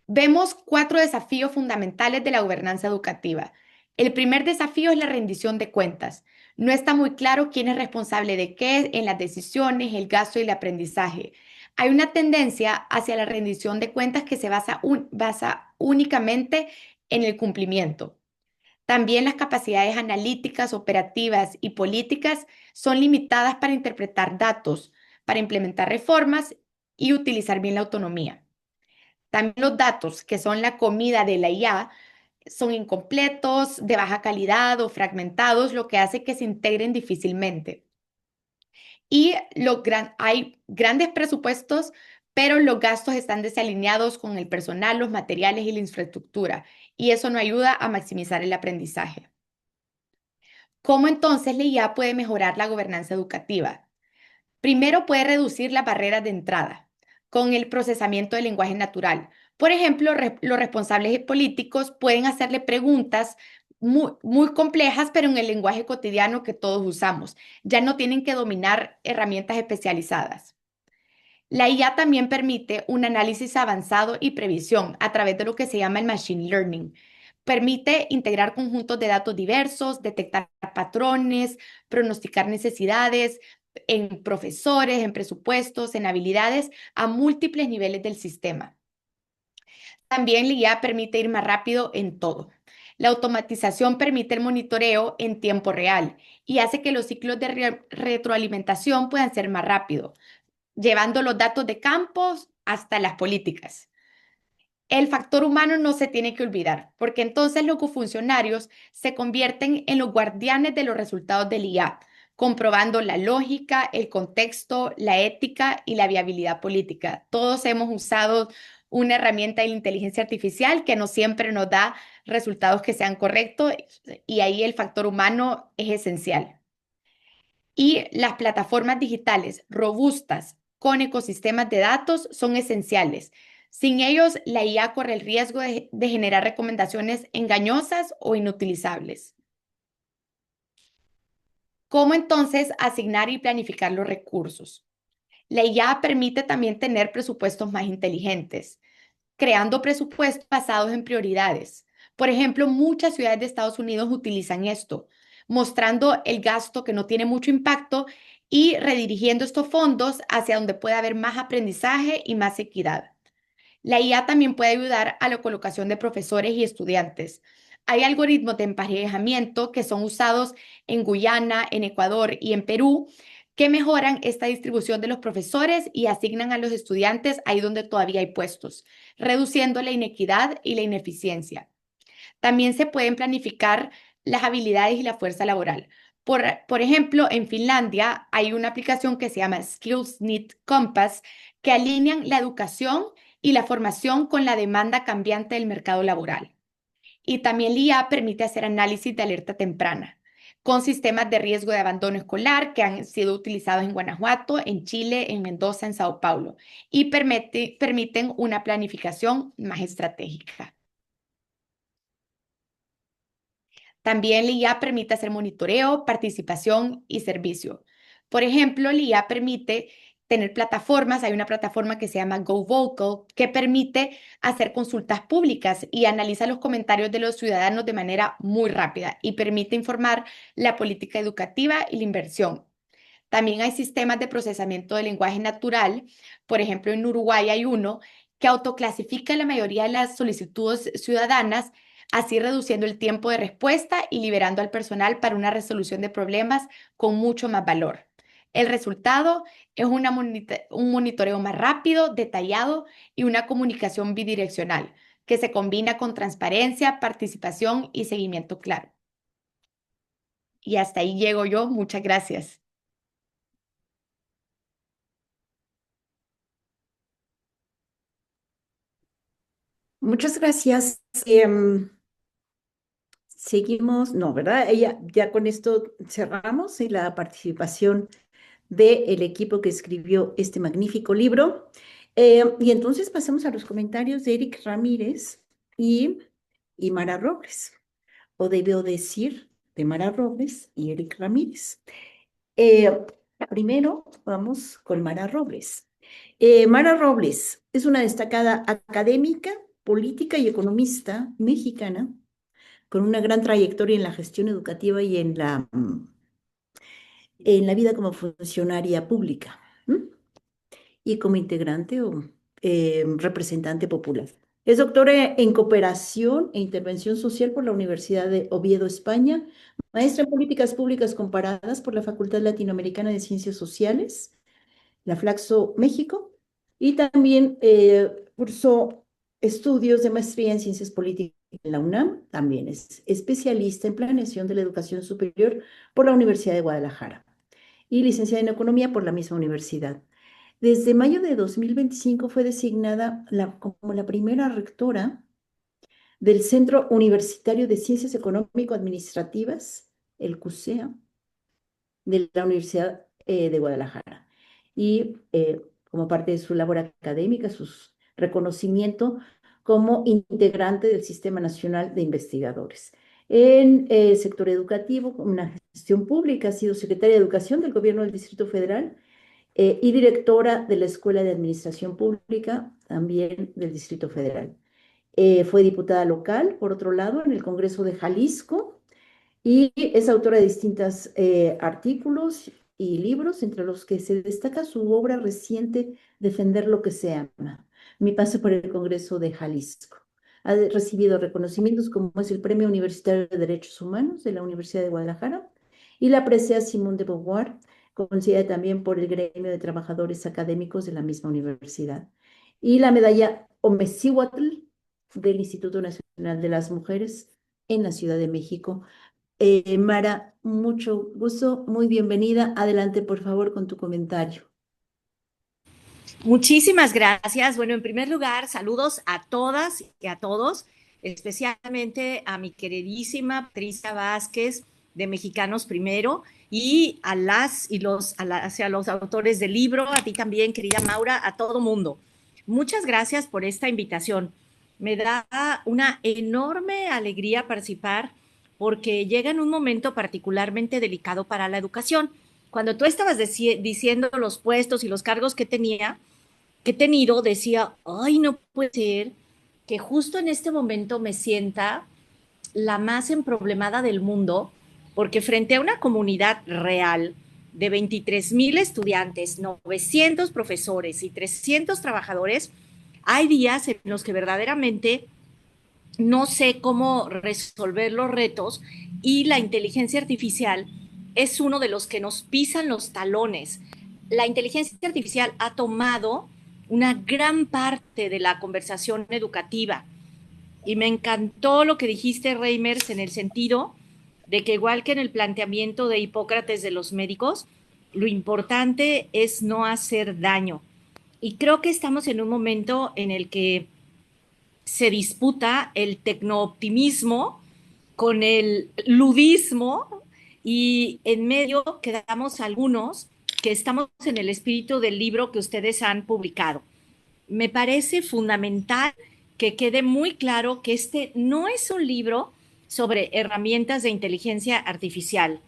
Vemos 4 desafíos fundamentales de la gobernanza educativa. El primer desafío es la rendición de cuentas. No está muy claro quién es responsable de qué en las decisiones, el gasto y el aprendizaje. Hay una tendencia hacia la rendición de cuentas que se basa únicamente en el cumplimiento. También las capacidades analíticas, operativas y políticas son limitadas para interpretar datos, para implementar reformas y utilizar bien la autonomía. También los datos, que son la comida de la IA, son incompletos, de baja calidad o fragmentados, lo que hace que se integren difícilmente. Y hay grandes presupuestos, pero los gastos están desalineados con el personal, los materiales y la infraestructura, y eso no ayuda a maximizar el aprendizaje. ¿Cómo entonces la IA puede mejorar la gobernanza educativa? Primero, puede reducir las barreras de entrada con el procesamiento del lenguaje natural. Por ejemplo, los responsables políticos pueden hacerle preguntas muy complejas, pero en el lenguaje cotidiano que todos usamos. Ya no tienen que dominar herramientas especializadas. La IA también permite un análisis avanzado y previsión a través de lo que se llama el machine learning. Permite integrar conjuntos de datos diversos, detectar patrones, pronosticar necesidades en profesores, en presupuestos, en habilidades a múltiples niveles del sistema. También la IA permite ir más rápido en todo. La automatización permite el monitoreo en tiempo real y hace que los ciclos de retroalimentación puedan ser más rápidos, llevando los datos de campos hasta las políticas. El factor humano no se tiene que olvidar, porque entonces los cofuncionarios se convierten en los guardianes de los resultados del IA, comprobando la lógica, el contexto, la ética y la viabilidad política. Todos hemos usado una herramienta de la inteligencia artificial que no siempre nos da resultados que sean correctos y ahí el factor humano es esencial. Y las plataformas digitales robustas con ecosistemas de datos son esenciales. Sin ellos, la IA corre el riesgo de generar recomendaciones engañosas o inutilizables. ¿Cómo entonces asignar y planificar los recursos? La IA permite también tener presupuestos más inteligentes, creando presupuestos basados en prioridades. Por ejemplo, muchas ciudades de Estados Unidos utilizan esto, mostrando el gasto que no tiene mucho impacto y redirigiendo estos fondos hacia donde puede haber más aprendizaje y más equidad. La IA también puede ayudar a la colocación de profesores y estudiantes. Hay algoritmos de emparejamiento que son usados en Guyana, en Ecuador y en Perú que mejoran esta distribución de los profesores y asignan a los estudiantes ahí donde todavía hay puestos, reduciendo la inequidad y la ineficiencia. También se pueden planificar las habilidades y la fuerza laboral. Por ejemplo, en Finlandia hay una aplicación que se llama Skills Need Compass que alinean la educación y la formación con la demanda cambiante del mercado laboral. Y también la IA permite hacer análisis de alerta temprana con sistemas de riesgo de abandono escolar que han sido utilizados en Guanajuato, en Chile, en Mendoza, en Sao Paulo y permiten una planificación más estratégica. También la IA permite hacer monitoreo, participación y servicio. Por ejemplo, la IA permite tener plataformas. Hay una plataforma que se llama GoVocal que permite hacer consultas públicas y analiza los comentarios de los ciudadanos de manera muy rápida y permite informar la política educativa y la inversión. También hay sistemas de procesamiento de lenguaje natural. Por ejemplo, en Uruguay hay uno que autoclasifica la mayoría de las solicitudes ciudadanas, así reduciendo el tiempo de respuesta y liberando al personal para una resolución de problemas con mucho más valor. El resultado es un monitoreo más rápido, detallado y una comunicación bidireccional que se combina con transparencia, participación y seguimiento claro. Y hasta ahí llego yo. Muchas gracias. Muchas gracias. Seguimos, no, ¿verdad? Ya con esto cerramos la participación del equipo que escribió este magnífico libro. Y entonces pasamos a los comentarios de Eric Ramírez y Mara Robles, o debo decir de Mara Robles y Eric Ramírez. Primero vamos con Mara Robles. Mara Robles es una destacada académica, política y economista mexicana con una gran trayectoria en la gestión educativa y en la vida como funcionaria pública, ¿m? Y como integrante o representante popular. Es doctora en cooperación e intervención social por la Universidad de Oviedo, España, maestra en políticas públicas comparadas por la Facultad Latinoamericana de Ciencias Sociales, la Flaxo, México, y también cursó estudios de maestría en ciencias políticas en la UNAM, también es especialista en planeación de la educación superior por la Universidad de Guadalajara y licenciada en economía por la misma universidad. Desde mayo de 2025 fue designada como la primera rectora del Centro Universitario de Ciencias Económico-Administrativas, el CUSEA, de la Universidad de Guadalajara. Y como parte de su labor académica, su reconocimiento como integrante del Sistema Nacional de Investigadores. En el sector educativo, con una gestión pública, ha sido secretaria de Educación del Gobierno del Distrito Federal y directora de la Escuela de Administración Pública, también del Distrito Federal. Fue diputada local, por otro lado, en el Congreso de Jalisco y es autora de distintos artículos y libros, entre los que se destaca su obra reciente, Defender lo que se ama, mi paso por el Congreso de Jalisco. Ha recibido reconocimientos como es el Premio Universitario de Derechos Humanos de la Universidad de Guadalajara y la presea Simone de Beauvoir, conocida también por el Gremio de Trabajadores Académicos de la misma universidad. Y la medalla Omecíhuatl del Instituto Nacional de las Mujeres en la Ciudad de México. Mara, mucho gusto, muy bienvenida. Adelante, por favor, con tu comentario. Muchísimas gracias. Bueno, en primer lugar, saludos a todas y a todos, especialmente a mi queridísima Patricia Vázquez de Mexicanos Primero y a los autores del libro, a ti también, querida Maura, a todo mundo. Muchas gracias por esta invitación. Me da una enorme alegría participar porque llega en un momento particularmente delicado para la educación. Cuando tú estabas diciendo los puestos y los cargos que he tenido, decía, ay, no puede ser que justo en este momento me sienta la más emproblemada del mundo, porque frente a una comunidad real de 23,000 estudiantes, 900 profesores y 300 trabajadores, hay días en los que verdaderamente no sé cómo resolver los retos y la inteligencia artificial es uno de los que nos pisan los talones. La inteligencia artificial ha tomado una gran parte de la conversación educativa y me encantó lo que dijiste, Reimers, en el sentido de que igual que en el planteamiento de Hipócrates de los médicos, lo importante es no hacer daño. Y creo que estamos en un momento en el que se disputa el tecnooptimismo con el ludismo y en medio quedamos algunos que estamos en el espíritu del libro que ustedes han publicado. Me parece fundamental que quede muy claro que este no es un libro sobre herramientas de inteligencia artificial.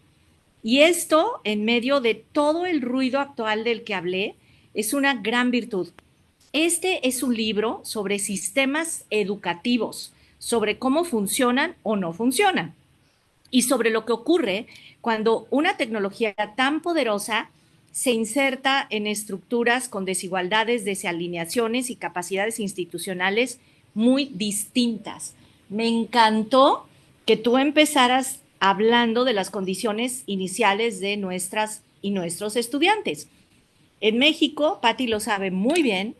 Y esto, en medio de todo el ruido actual del que hablé, es una gran virtud. Este es un libro sobre sistemas educativos, sobre cómo funcionan o no funcionan y sobre lo que ocurre cuando una tecnología tan poderosa se inserta en estructuras con desigualdades, desalineaciones y capacidades institucionales muy distintas. Me encantó que tú empezaras hablando de las condiciones iniciales de nuestras y nuestros estudiantes. En México, Patti lo sabe muy bien,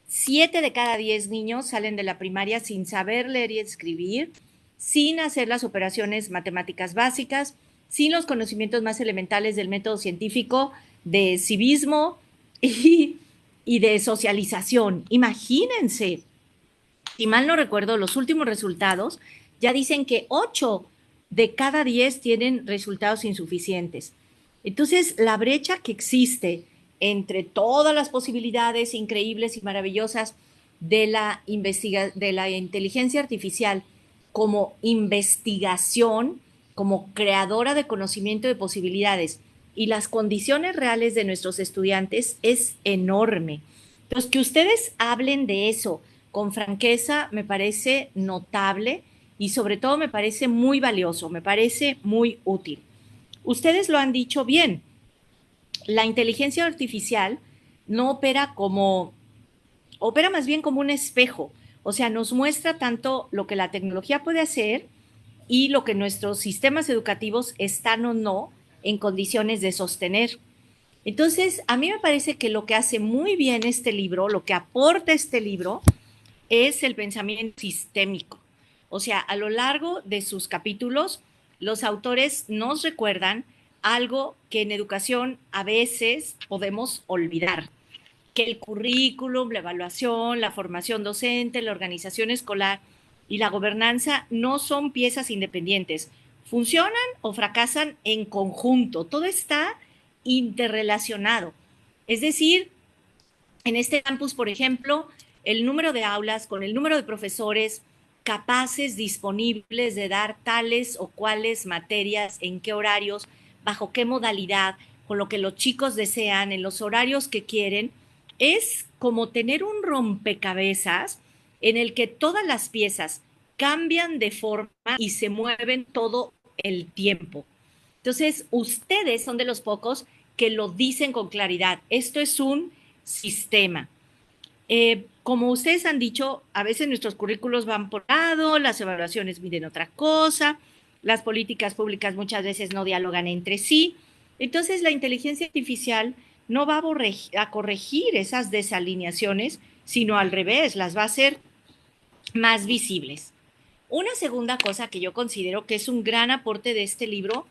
7 de cada 10 niños salen de la primaria sin saber leer y escribir, sin hacer las operaciones matemáticas básicas, sin los conocimientos más elementales del método científico, de civismo y de socialización. Imagínense, si mal no recuerdo, los últimos resultados ya dicen que 8 de cada 10 tienen resultados insuficientes. Entonces, la brecha que existe entre todas las posibilidades increíbles y maravillosas de la inteligencia artificial como investigación, como creadora de conocimiento de posibilidades y las condiciones reales de nuestros estudiantes es enorme. Entonces, que ustedes hablen de eso con franqueza me parece notable y sobre todo me parece muy valioso, me parece muy útil. Ustedes lo han dicho bien, la inteligencia artificial no opera más bien como un espejo, o sea, nos muestra tanto lo que la tecnología puede hacer y lo que nuestros sistemas educativos están o no en condiciones de sostener. Entonces, a mí me parece que lo que hace muy bien este libro, lo que aporta este libro, es el pensamiento sistémico. O sea, a lo largo de sus capítulos, los autores nos recuerdan algo que en educación a veces podemos olvidar, que el currículum, la evaluación, la formación docente, la organización escolar y la gobernanza no son piezas independientes. Funcionan o fracasan en conjunto. Todo está interrelacionado. Es decir, en este campus, por ejemplo, el número de aulas con el número de profesores capaces, disponibles de dar tales o cuales materias, en qué horarios, bajo qué modalidad, con lo que los chicos desean, en los horarios que quieren, es como tener un rompecabezas en el que todas las piezas cambian de forma y se mueven todo el tiempo. Entonces, ustedes son de los pocos que lo dicen con claridad. Esto es un sistema. Como ustedes han dicho, a veces nuestros currículos van por lado, las evaluaciones miden otra cosa, las políticas públicas muchas veces no dialogan entre sí. Entonces, la inteligencia artificial no va a corregir esas desalineaciones, sino al revés, las va a hacer más visibles. Una segunda cosa que yo considero que es un gran aporte de este libro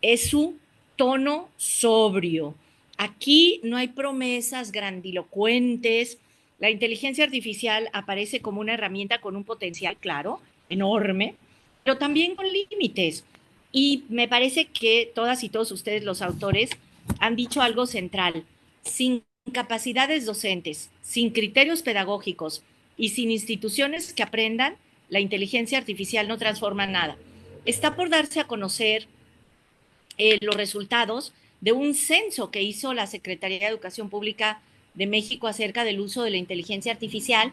es su tono sobrio. Aquí no hay promesas grandilocuentes. La inteligencia artificial aparece como una herramienta con un potencial, claro, enorme, pero también con límites. Y me parece que todas y todos ustedes, los autores, han dicho algo central. Sin capacidades docentes, sin criterios pedagógicos y sin instituciones que aprendan, la inteligencia artificial no transforma nada. Está por darse a conocer los resultados de un censo que hizo la Secretaría de Educación Pública de México acerca del uso de la inteligencia artificial,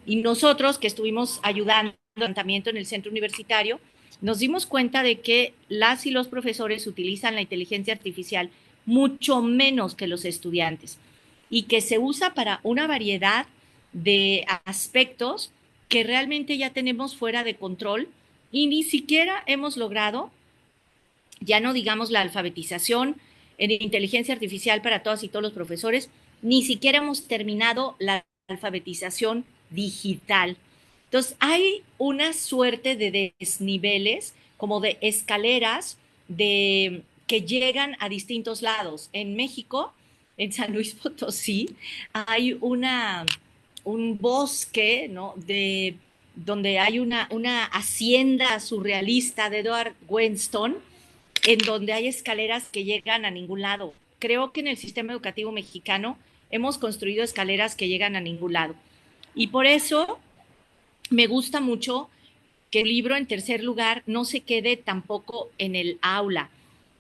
y nosotros que estuvimos ayudando al levantamiento en el centro universitario, nos dimos cuenta de que las y los profesores utilizan la inteligencia artificial mucho menos que los estudiantes y que se usa para una variedad de aspectos que realmente ya tenemos fuera de control y ni siquiera hemos logrado, ya no digamos la alfabetización en inteligencia artificial para todas y todos los profesores, ni siquiera hemos terminado la alfabetización digital. Entonces, hay una suerte de desniveles, como de escaleras que llegan a distintos lados. En México, en San Luis Potosí, hay un bosque, ¿no?, donde hay una hacienda surrealista de Edward Weston, en donde hay escaleras que llegan a ningún lado. Creo que en el sistema educativo mexicano hemos construido escaleras que llegan a ningún lado. Y por eso me gusta mucho que el libro, en tercer lugar, no se quede tampoco en el aula.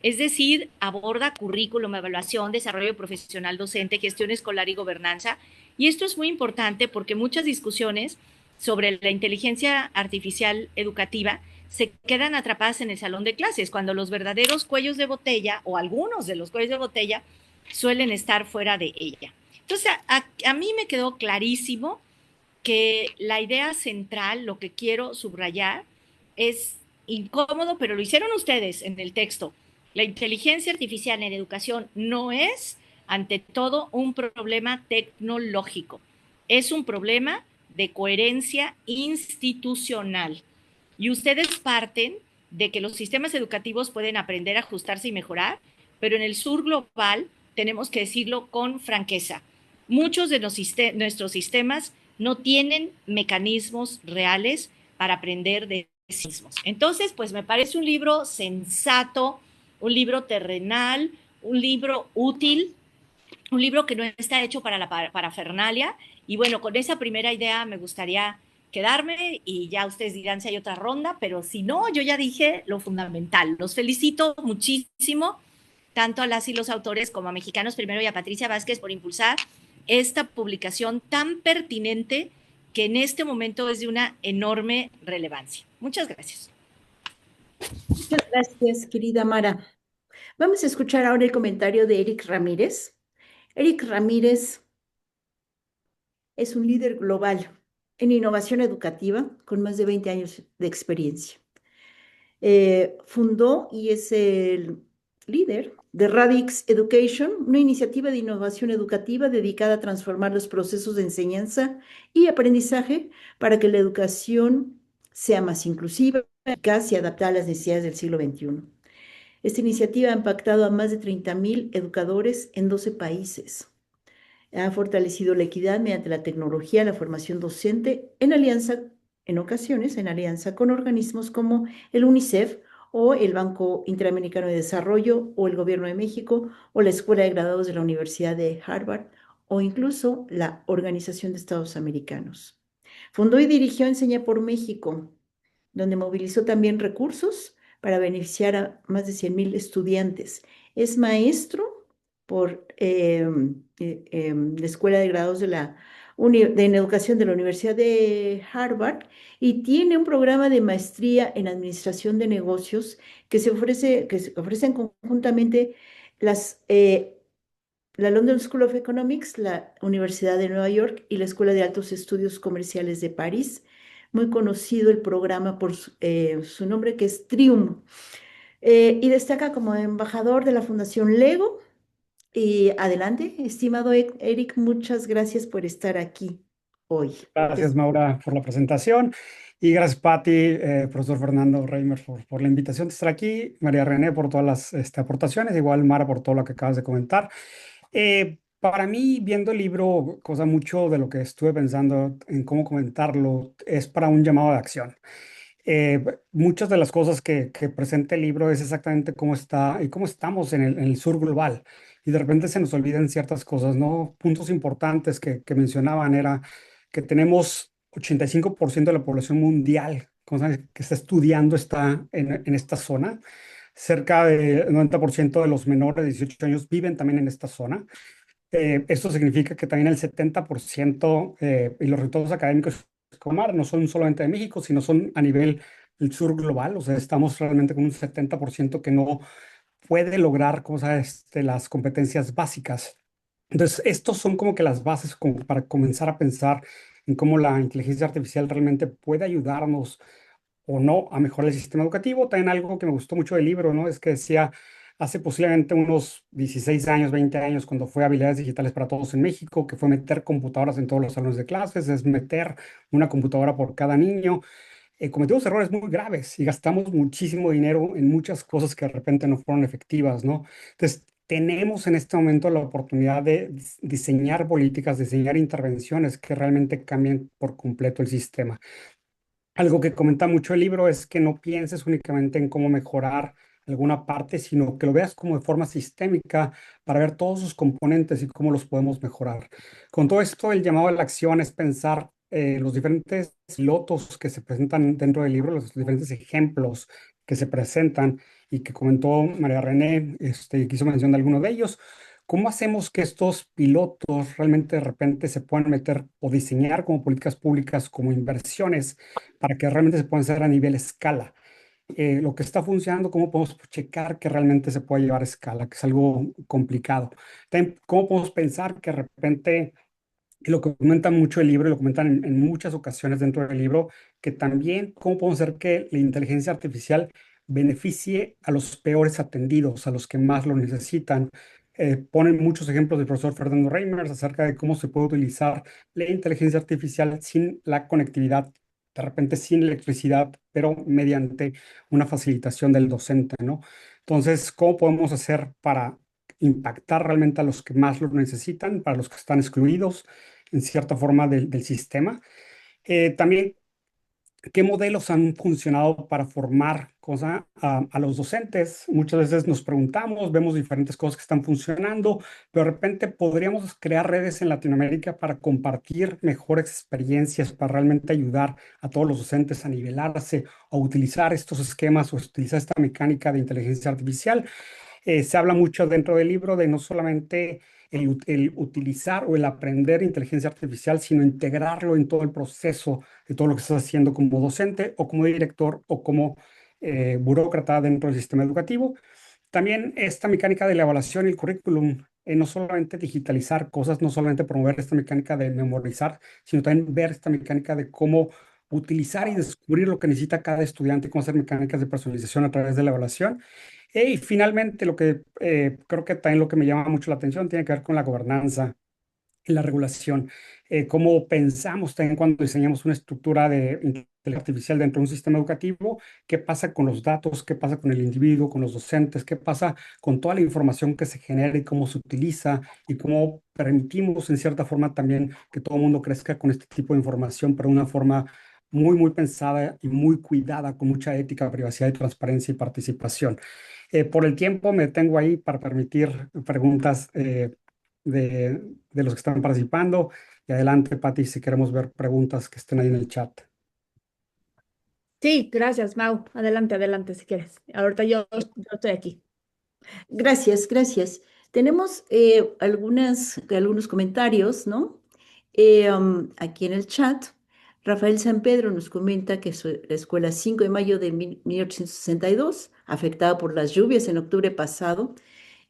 Es decir, aborda currículum, evaluación, desarrollo profesional docente, gestión escolar y gobernanza. Y esto es muy importante porque muchas discusiones sobre la inteligencia artificial educativa se quedan atrapadas en el salón de clases, cuando los verdaderos cuellos de botella, o algunos de los cuellos de botella, suelen estar fuera de ella. Entonces, a mí me quedó clarísimo que la idea central, lo que quiero subrayar, es incómodo, pero lo hicieron ustedes en el texto. La inteligencia artificial en educación no es, ante todo, un problema tecnológico. Es un problema de coherencia institucional. Y ustedes parten de que los sistemas educativos pueden aprender, ajustarse y mejorar, pero en el sur global tenemos que decirlo con franqueza. Muchos de nuestros sistemas no tienen mecanismos reales para aprender de sí mismos. Entonces, pues me parece un libro sensato, un libro terrenal, un libro útil, un libro que no está hecho para la parafernalia. Y bueno, con esa primera idea me gustaría quedarme y ya ustedes dirán si hay otra ronda, pero si no, yo ya dije lo fundamental. Los felicito muchísimo, tanto a las y los autores como a Mexicanos Primero y a Patricia Vázquez por impulsar esta publicación tan pertinente que en este momento es de una enorme relevancia. Muchas gracias. Muchas gracias, querida Mara. Vamos a escuchar ahora el comentario de Eric Ramírez. Eric Ramírez es un líder global en innovación educativa con más de 20 años de experiencia. Fundó y es el líder de Radix Education, una iniciativa de innovación educativa dedicada a transformar los procesos de enseñanza y aprendizaje para que la educación sea más inclusiva, eficaz y adaptada a las necesidades del siglo XXI. Esta iniciativa ha impactado a más de 30,000 educadores en 12 países. Ha fortalecido la equidad mediante la tecnología, la formación docente, en ocasiones, en alianza con organismos como el UNICEF o el Banco Interamericano de Desarrollo o el Gobierno de México o la Escuela de Graduados de la Universidad de Harvard o incluso la Organización de Estados Americanos. Fundó y dirigió Enseña por México, donde movilizó también recursos para beneficiar a más de 100,000 estudiantes. Es maestro por la Escuela de Grados de la en educación de la Universidad de Harvard y tiene un programa de maestría en administración de negocios que se ofrecen conjuntamente las, la London School of Economics, la Universidad de Nueva York y la Escuela de Altos Estudios Comerciales de París. Muy conocido el programa por su nombre, que es Trium, y destaca como embajador de la Fundación Lego. Y adelante, estimado Eric, muchas gracias por estar aquí hoy. Gracias, Maura, por la presentación. Y gracias, Patti, profesor Fernando Reimer, por la invitación de estar aquí. María René, por todas las aportaciones. Igual, Mara, por todo lo que acabas de comentar. Para mí, viendo el libro, cosa mucho de lo que estuve pensando en cómo comentarlo, es para un llamado de acción. Muchas de las cosas que presenta el libro es exactamente cómo está y cómo estamos en el sur global. Y de repente se nos olvidan ciertas cosas, ¿no? Puntos importantes que mencionaban era que tenemos 85% de la población mundial cosa que está estudiando está en esta zona. Cerca del 90% de los menores de 18 años viven también en esta zona. Esto significa que también el 70% y los resultados académicos Comar no son solamente de México, sino son a nivel del sur global. O sea, estamos realmente con un 70% que no puede lograr cosas, las competencias básicas. Entonces, estos son como que las bases como para comenzar a pensar en cómo la inteligencia artificial realmente puede ayudarnos o no a mejorar el sistema educativo. También algo que me gustó mucho del libro, ¿no? Es que decía, hace posiblemente unos 16 años, 20 años, cuando fue Habilidades Digitales para Todos en México, que fue meter computadoras en todos los salones de clases, es meter una computadora por cada niño. Cometimos errores muy graves y gastamos muchísimo dinero en muchas cosas que de repente no fueron efectivas, ¿no? Entonces, tenemos en este momento la oportunidad de diseñar políticas, diseñar intervenciones que realmente cambien por completo el sistema. Algo que comenta mucho el libro es que no pienses únicamente en cómo mejorar alguna parte, sino que lo veas como de forma sistémica para ver todos sus componentes y cómo los podemos mejorar. Con todo esto, el llamado a la acción es pensar los diferentes pilotos que se presentan dentro del libro, los diferentes ejemplos que se presentan y que comentó María René, quiso mencionar alguno de ellos. ¿Cómo hacemos que estos pilotos realmente de repente se puedan meter o diseñar como políticas públicas, como inversiones, para que realmente se puedan hacer a nivel escala? Lo que está funcionando, cómo podemos checar que realmente se pueda llevar a escala, que es algo complicado. También, cómo podemos pensar que de repente, y lo que comenta mucho el libro, y lo comentan en muchas ocasiones dentro del libro, que también cómo podemos hacer que la inteligencia artificial beneficie a los peores atendidos, a los que más lo necesitan. Ponen muchos ejemplos del profesor Fernando Reimers acerca de cómo se puede utilizar la inteligencia artificial sin la conectividad, de repente sin electricidad, pero mediante una facilitación del docente, ¿no? Entonces, ¿cómo podemos hacer para impactar realmente a los que más lo necesitan, para los que están excluidos en cierta forma del sistema? También, ¿qué modelos han funcionado para formar a los docentes? Muchas veces nos preguntamos, vemos diferentes cosas que están funcionando, pero de repente podríamos crear redes en Latinoamérica para compartir mejores experiencias, para realmente ayudar a todos los docentes a nivelarse, a utilizar estos esquemas o utilizar esta mecánica de inteligencia artificial. Se habla mucho dentro del libro de no solamente el utilizar o el aprender inteligencia artificial, sino integrarlo en todo el proceso de todo lo que estás haciendo como docente o como director o como burócrata dentro del sistema educativo. También esta mecánica de la evaluación y el currículum, no solamente digitalizar cosas, no solamente promover esta mecánica de memorizar, sino también ver esta mecánica de cómo utilizar y descubrir lo que necesita cada estudiante, cómo hacer mecánicas de personalización a través de la evaluación. Y finalmente, lo que creo que también lo que me llama mucho la atención tiene que ver con la gobernanza y la regulación. Cómo pensamos también cuando diseñamos una estructura de inteligencia artificial dentro de un sistema educativo, qué pasa con los datos, qué pasa con el individuo, con los docentes, qué pasa con toda la información que se genera y cómo se utiliza y cómo permitimos en cierta forma también que todo el mundo crezca con este tipo de información, pero de una forma muy, muy pensada y muy cuidada, con mucha ética, privacidad y transparencia y participación. Por el tiempo me detengo ahí para permitir preguntas de los que están participando. Y adelante, Pati, si queremos ver preguntas que estén ahí en el chat. Sí, gracias, Mau. Adelante, adelante, si quieres. Ahorita yo estoy aquí. Gracias, gracias. Tenemos algunos comentarios, ¿no? Aquí en el chat, Rafael San Pedro nos comenta que la escuela 5 de mayo de 1862, afectada por las lluvias en octubre pasado,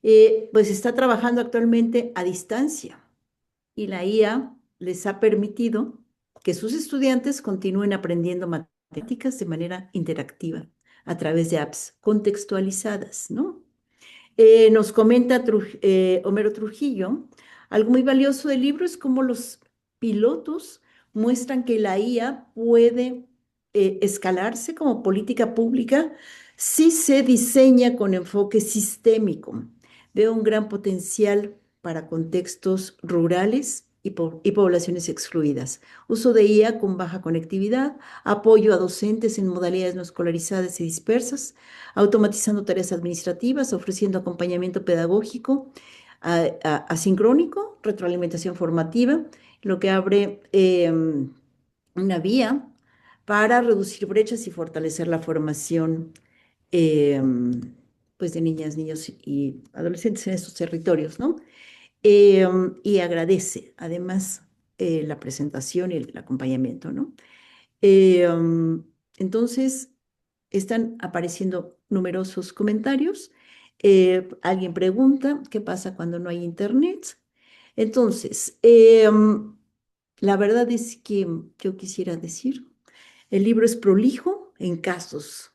pues está trabajando actualmente a distancia y la IA les ha permitido que sus estudiantes continúen aprendiendo matemáticas de manera interactiva a través de apps contextualizadas, ¿no? Nos comenta Homero Trujillo, algo muy valioso del libro es cómo los pilotos muestran que la IA puede escalarse como política pública si se diseña con enfoque sistémico. Veo un gran potencial para contextos rurales y poblaciones excluidas. Uso de IA con baja conectividad, apoyo a docentes en modalidades no escolarizadas y dispersas, automatizando tareas administrativas, ofreciendo acompañamiento pedagógico asincrónico, retroalimentación formativa, lo que abre una vía para reducir brechas y fortalecer la formación pues de niñas, niños y adolescentes en estos territorios, ¿no? Y agradece además la presentación y el acompañamiento, ¿no? Eh, um, entonces, están apareciendo numerosos comentarios. Alguien pregunta, ¿qué pasa cuando no hay internet? Entonces, la verdad es que yo quisiera decir, el libro es prolijo en casos,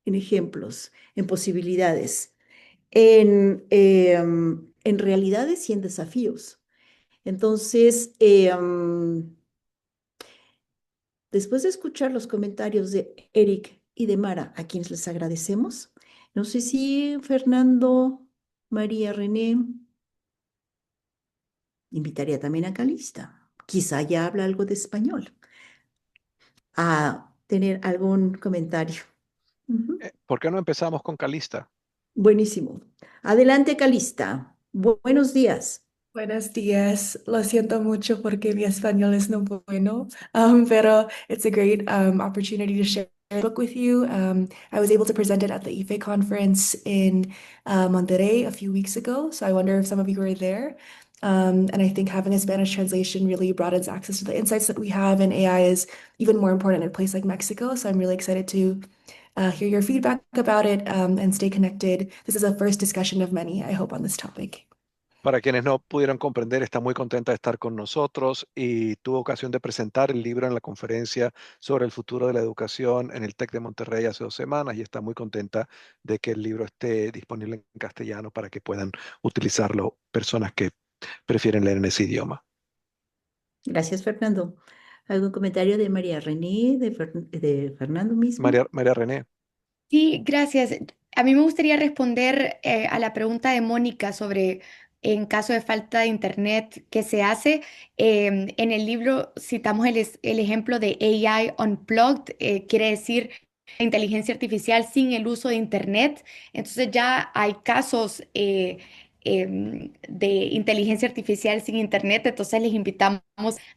en ejemplos, en posibilidades, en realidades y en desafíos. Entonces, después de escuchar los comentarios de Eric y de Mara, a quienes les agradecemos, no sé si Fernando, María René, invitaría también a Calista, quizá ya habla algo de español, a tener algún comentario. Ujú. ¿Por qué no empezamos con Calista? Buenísimo. Adelante, Calista. Buenos días. Buenos días. Lo siento mucho porque mi español es no bueno, pero it's a great opportunity to share a book with you. I was able to present it at the IFE conference in Monterrey a few weeks ago, so I wonder if some of you were there. And I think having a Spanish translation really broadens access to the insights that we have, and AI is even more important in a place like Mexico. So I'm really excited to hear your feedback about it and stay connected. This is a first discussion of many, I hope, on this topic. Para quienes no pudieron comprender, está muy contenta de estar con nosotros y tuvo ocasión de presentar el libro en la conferencia sobre el futuro de la educación en el TEC de Monterrey hace 2 semanas y está muy contenta de que el libro esté disponible en castellano para que puedan utilizarlo personas que prefieren leer en ese idioma. Gracias, Fernando. ¿Algún comentario de María René, de Fernando mismo? María René. Sí, gracias. A mí me gustaría responder a la pregunta de Mónica sobre en caso de falta de internet, ¿qué se hace? En el libro citamos el ejemplo de AI Unplugged, quiere decir inteligencia artificial sin el uso de internet. Entonces ya hay casos de inteligencia artificial sin internet, entonces les invitamos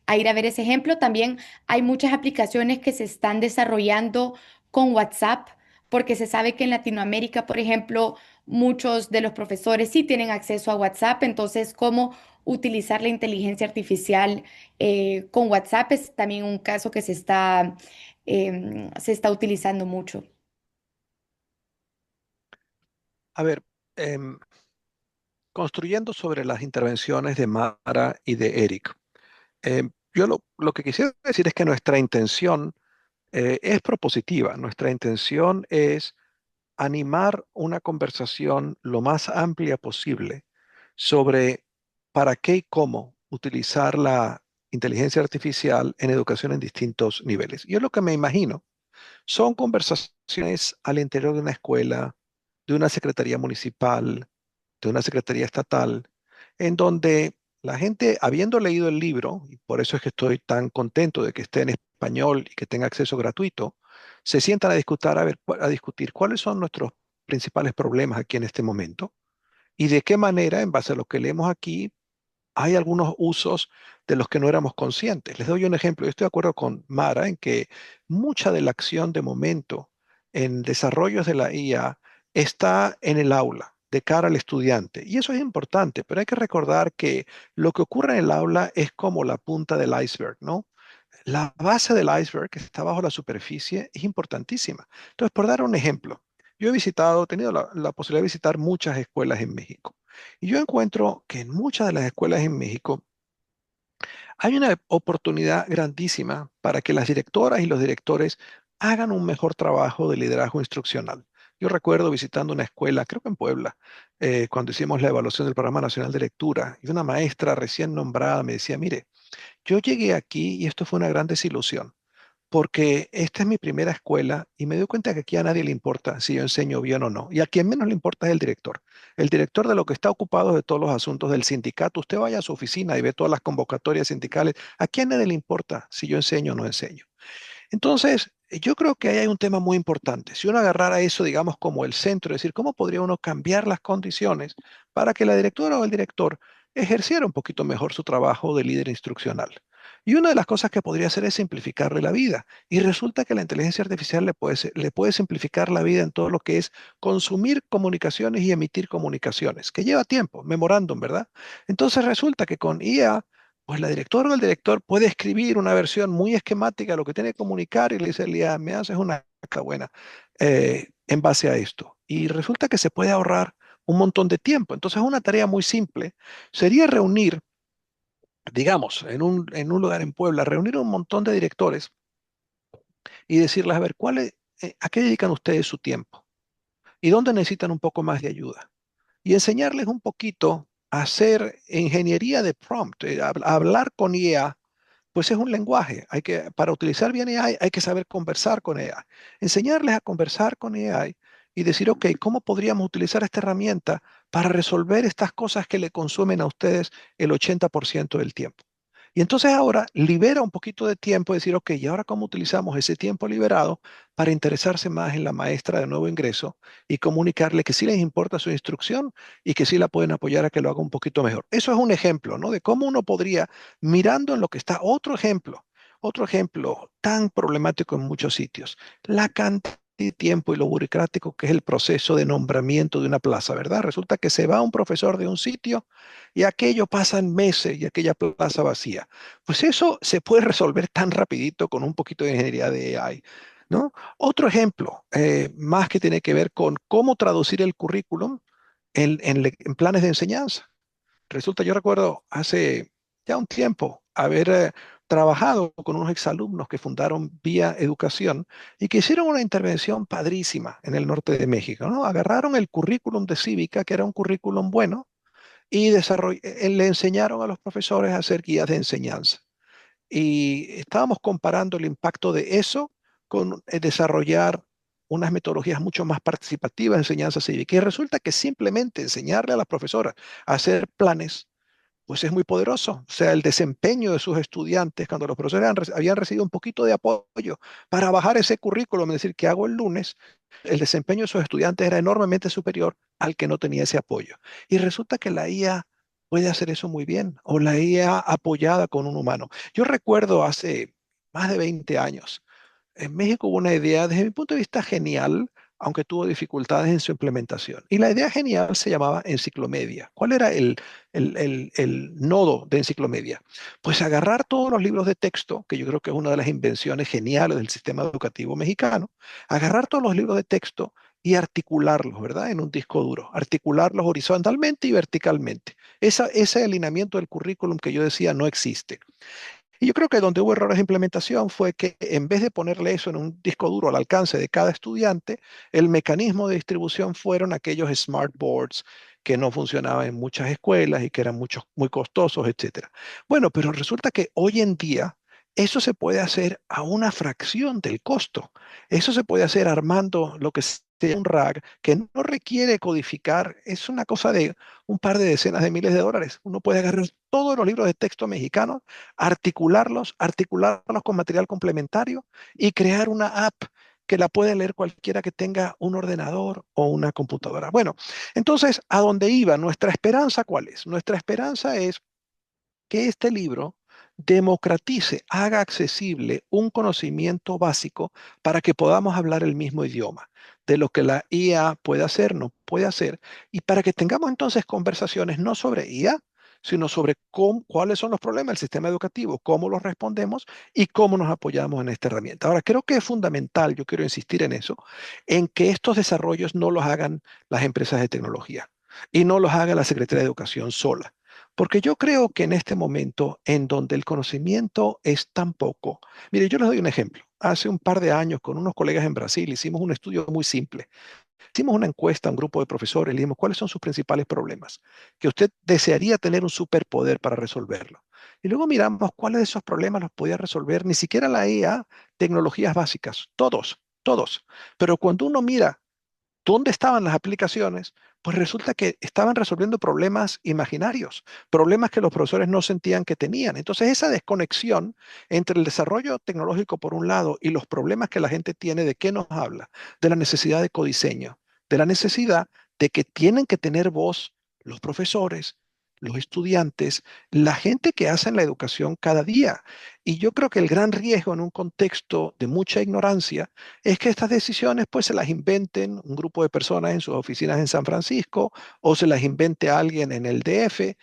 a ir a ver ese ejemplo. También hay muchas aplicaciones que se están desarrollando con WhatsApp porque se sabe que en Latinoamérica, por ejemplo, muchos de los profesores sí tienen acceso a WhatsApp, entonces cómo utilizar la inteligencia artificial con WhatsApp es también un caso que se está utilizando mucho. A ver, construyendo sobre las intervenciones de Mara y de Eric, yo lo que quisiera decir es que nuestra intención es propositiva. Nuestra intención es animar una conversación lo más amplia posible sobre para qué y cómo utilizar la inteligencia artificial en educación en distintos niveles. Yo lo que me imagino son conversaciones al interior de una escuela, de una secretaría municipal, de una secretaría estatal, en donde la gente, habiendo leído el libro, y por eso es que estoy tan contento de que esté en español y que tenga acceso gratuito, se sientan a discutir, a discutir cuáles son nuestros principales problemas aquí en este momento y de qué manera, en base a lo que leemos aquí, hay algunos usos de los que no éramos conscientes. Les doy un ejemplo. Yo estoy de acuerdo con Mara en que mucha de la acción de momento en desarrollos de la IA está en el aula, de cara al estudiante. Y eso es importante, pero hay que recordar que lo que ocurre en el aula es como la punta del iceberg, ¿no? La base del iceberg que está bajo la superficie es importantísima. Entonces, por dar un ejemplo, yo he tenido la posibilidad de visitar muchas escuelas en México. Y yo encuentro que en muchas de las escuelas en México hay una oportunidad grandísima para que las directoras y los directores hagan un mejor trabajo de liderazgo instruccional. Yo recuerdo visitando una escuela, creo que en Puebla, cuando hicimos la evaluación del Programa Nacional de Lectura, y una maestra recién nombrada me decía, mire, yo llegué aquí y esto fue una gran desilusión, porque esta es mi primera escuela y me doy cuenta que aquí a nadie le importa si yo enseño bien o no. Y a quien menos le importa es el director. El director de lo que está ocupado de todos los asuntos del sindicato. Usted vaya a su oficina y ve todas las convocatorias sindicales. ¿A quién nadie le importa si yo enseño o no enseño? Entonces, yo creo que ahí hay un tema muy importante. Si uno agarrara eso, digamos, como el centro, es decir, ¿cómo podría uno cambiar las condiciones para que la directora o el director ejerciera un poquito mejor su trabajo de líder instruccional? Y una de las cosas que podría hacer es simplificarle la vida. Y resulta que la inteligencia artificial le puede simplificar la vida en todo lo que es consumir comunicaciones y emitir comunicaciones, que lleva tiempo, memorándum, ¿verdad? Entonces resulta que con IA pues la directora o el director puede escribir una versión muy esquemática de lo que tiene que comunicar y le dice, Lía, me haces una carta buena en base a esto. Y resulta que se puede ahorrar un montón de tiempo. Entonces, una tarea muy simple sería reunir, digamos, en un lugar en Puebla, reunir un montón de directores y decirles, a ver, ¿a qué dedican ustedes su tiempo? ¿Y dónde necesitan un poco más de ayuda? Y enseñarles un poquito a hacer ingeniería de prompt, a hablar con IA. Pues es un lenguaje. Para utilizar bien AI hay que saber conversar con AI. Enseñarles a conversar con AI y decir, ok, ¿cómo podríamos utilizar esta herramienta para resolver estas cosas que le consumen a ustedes el 80% del tiempo? Y entonces ahora libera un poquito de tiempo, decir, ok, ¿y ahora cómo utilizamos ese tiempo liberado para interesarse más en la maestra de nuevo ingreso y comunicarle que sí les importa su instrucción y que sí la pueden apoyar a que lo haga un poquito mejor? Eso es un ejemplo, ¿no? De cómo uno podría, mirando en lo que está, otro ejemplo tan problemático en muchos sitios, la cantidad de tiempo y lo burocrático que es el proceso de nombramiento de una plaza, ¿verdad? Resulta que se va un profesor de un sitio y aquello pasan meses y aquella plaza vacía. Pues eso se puede resolver tan rapidito con un poquito de ingeniería de AI, ¿no? Otro ejemplo, más que tiene que ver con cómo traducir el currículum en planes de enseñanza. Resulta, yo recuerdo hace ya un tiempo haber trabajado con unos exalumnos que fundaron Vía Educación y que hicieron una intervención padrísima en el norte de México, ¿no? Agarraron el currículum de cívica, que era un currículum bueno, y le enseñaron a los profesores a hacer guías de enseñanza. Y estábamos comparando el impacto de eso con desarrollar unas metodologías mucho más participativas de enseñanza cívica. Y resulta que simplemente enseñarle a las profesoras a hacer planes pues es muy poderoso. O sea, el desempeño de sus estudiantes, cuando los profesores habían recibido un poquito de apoyo para bajar ese currículum, es decir, ¿qué hago el lunes? El desempeño de sus estudiantes era enormemente superior al que no tenía ese apoyo. Y resulta que la IA puede hacer eso muy bien, o la IA apoyada con un humano. Yo recuerdo hace más de 20 años, en México hubo una idea, desde mi punto de vista, genial, aunque tuvo dificultades en su implementación. Y la idea genial se llamaba Enciclomedia. ¿Cuál era el nodo de Enciclomedia? Pues agarrar todos los libros de texto, que yo creo que es una de las invenciones geniales del sistema educativo mexicano, agarrar todos los libros de texto y articularlos, ¿verdad? En un disco duro, articularlos horizontalmente y verticalmente. Ese alineamiento del currículum que yo decía no existe. Y yo creo que donde hubo errores de implementación fue que en vez de ponerle eso en un disco duro al alcance de cada estudiante, el mecanismo de distribución fueron aquellos smart boards que no funcionaban en muchas escuelas y que eran muy costosos, etcétera. Bueno, pero resulta que hoy en día eso se puede hacer a una fracción del costo. Eso se puede hacer armando lo que sea un RAG que no requiere codificar, es una cosa de un par de decenas de miles de dólares. Uno puede agarrar todos los libros de texto mexicanos, articularlos con material complementario y crear una app que la puede leer cualquiera que tenga un ordenador o una computadora. Bueno, entonces, ¿a dónde iba? ¿Nuestra esperanza cuál es? Nuestra esperanza es que este libro democratice, haga accesible un conocimiento básico para que podamos hablar el mismo idioma de lo que la IA puede hacer, no puede hacer, y para que tengamos entonces conversaciones no sobre IA, sino sobre cuáles son los problemas del sistema educativo, cómo los respondemos y cómo nos apoyamos en esta herramienta. Ahora, creo que es fundamental, yo quiero insistir en eso, en que estos desarrollos no los hagan las empresas de tecnología y no los haga la Secretaría de Educación sola. Porque yo creo que en este momento en donde el conocimiento es tan poco, mire, yo les doy un ejemplo. Hace un par de años con unos colegas en Brasil hicimos un estudio muy simple. Hicimos una encuesta a un grupo de profesores y le dijimos cuáles son sus principales problemas, que usted desearía tener un superpoder para resolverlo. Y luego miramos cuáles de esos problemas los podía resolver ni siquiera la IA, tecnologías básicas, todos, todos. Pero cuando uno mira dónde estaban las aplicaciones, pues resulta que estaban resolviendo problemas imaginarios, problemas que los profesores no sentían que tenían. Entonces, esa desconexión entre el desarrollo tecnológico por un lado y los problemas que la gente tiene, ¿de qué nos habla? De la necesidad de codiseño, de la necesidad de que tienen que tener voz los profesores, los estudiantes, la gente que hace la educación cada día. Y yo creo que el gran riesgo en un contexto de mucha ignorancia es que estas decisiones pues se las inventen un grupo de personas en sus oficinas en San Francisco o se las invente alguien en el DF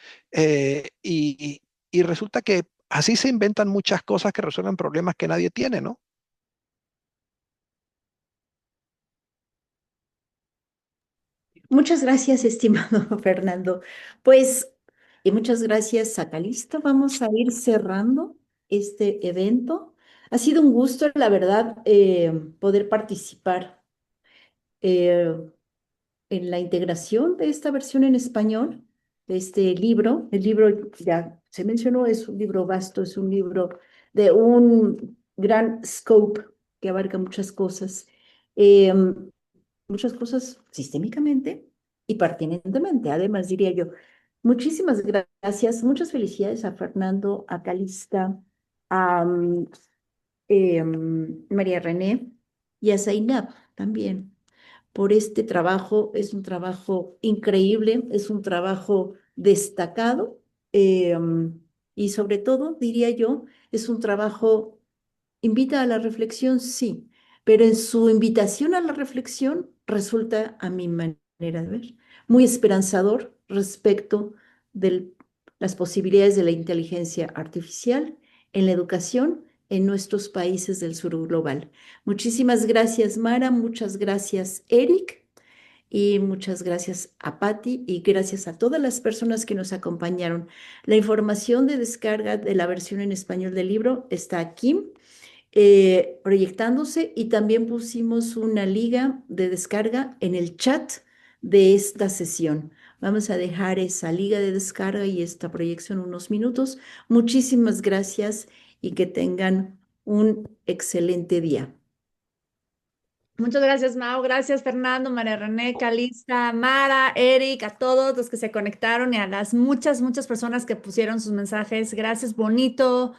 y resulta que así se inventan muchas cosas que resuelven problemas que nadie tiene, ¿no? Muchas gracias, estimado Fernando. Pues, y muchas gracias a Calista. Vamos a ir cerrando este evento. Ha sido un gusto, la verdad, poder participar eh, en la integración de esta versión en español, de este libro. El libro, ya se mencionó, es un libro vasto, es un libro de un gran scope que abarca muchas cosas sistémicamente y pertinentemente, además diría yo. Muchísimas gracias, muchas felicidades a Fernando, a Calista, a María René y a Zainab también por este trabajo. Es un trabajo increíble, es un trabajo destacado y sobre todo, diría yo, es un trabajo, invita a la reflexión, sí, pero en su invitación a la reflexión resulta, a mi manera de ver, muy esperanzador respecto de las posibilidades de la inteligencia artificial en la educación en nuestros países del sur global. Muchísimas gracias, Mara, muchas gracias, Eric. Y muchas gracias a Patti y gracias a todas las personas que nos acompañaron. La información de descarga de la versión en español del libro está aquí proyectándose y también pusimos una liga de descarga en el chat de esta sesión. Vamos a dejar esa liga de descarga y esta proyección unos minutos. Muchísimas gracias y que tengan un excelente día. Muchas gracias, Mau. Gracias, Fernando, María René, Calista, Mara, Eric, a todos los que se conectaron y a las muchas, muchas personas que pusieron sus mensajes. Gracias, bonito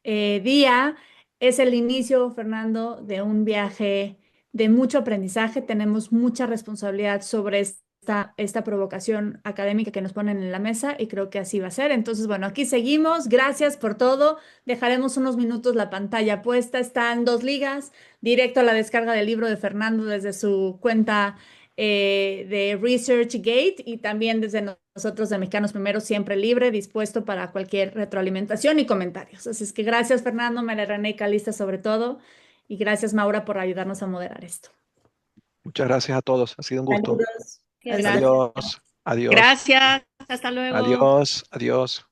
día. Es el inicio, Fernando, de un viaje de mucho aprendizaje. Tenemos mucha responsabilidad sobre esta provocación académica que nos ponen en la mesa y creo que así va a ser. Entonces, bueno, aquí seguimos. Gracias por todo. Dejaremos unos minutos la pantalla puesta. Están dos ligas directo a la descarga del libro de Fernando desde su cuenta de ResearchGate y también desde nosotros de Mexicanos Primero, siempre libre, dispuesto para cualquier retroalimentación y comentarios. Así es que gracias, Fernando, María René y Calista sobre todo, y gracias, Maura, por ayudarnos a moderar esto. Muchas gracias a todos. Ha sido un gusto. Saludos. Gracias. Adiós. Adiós. Gracias. Hasta luego. Adiós. Adiós.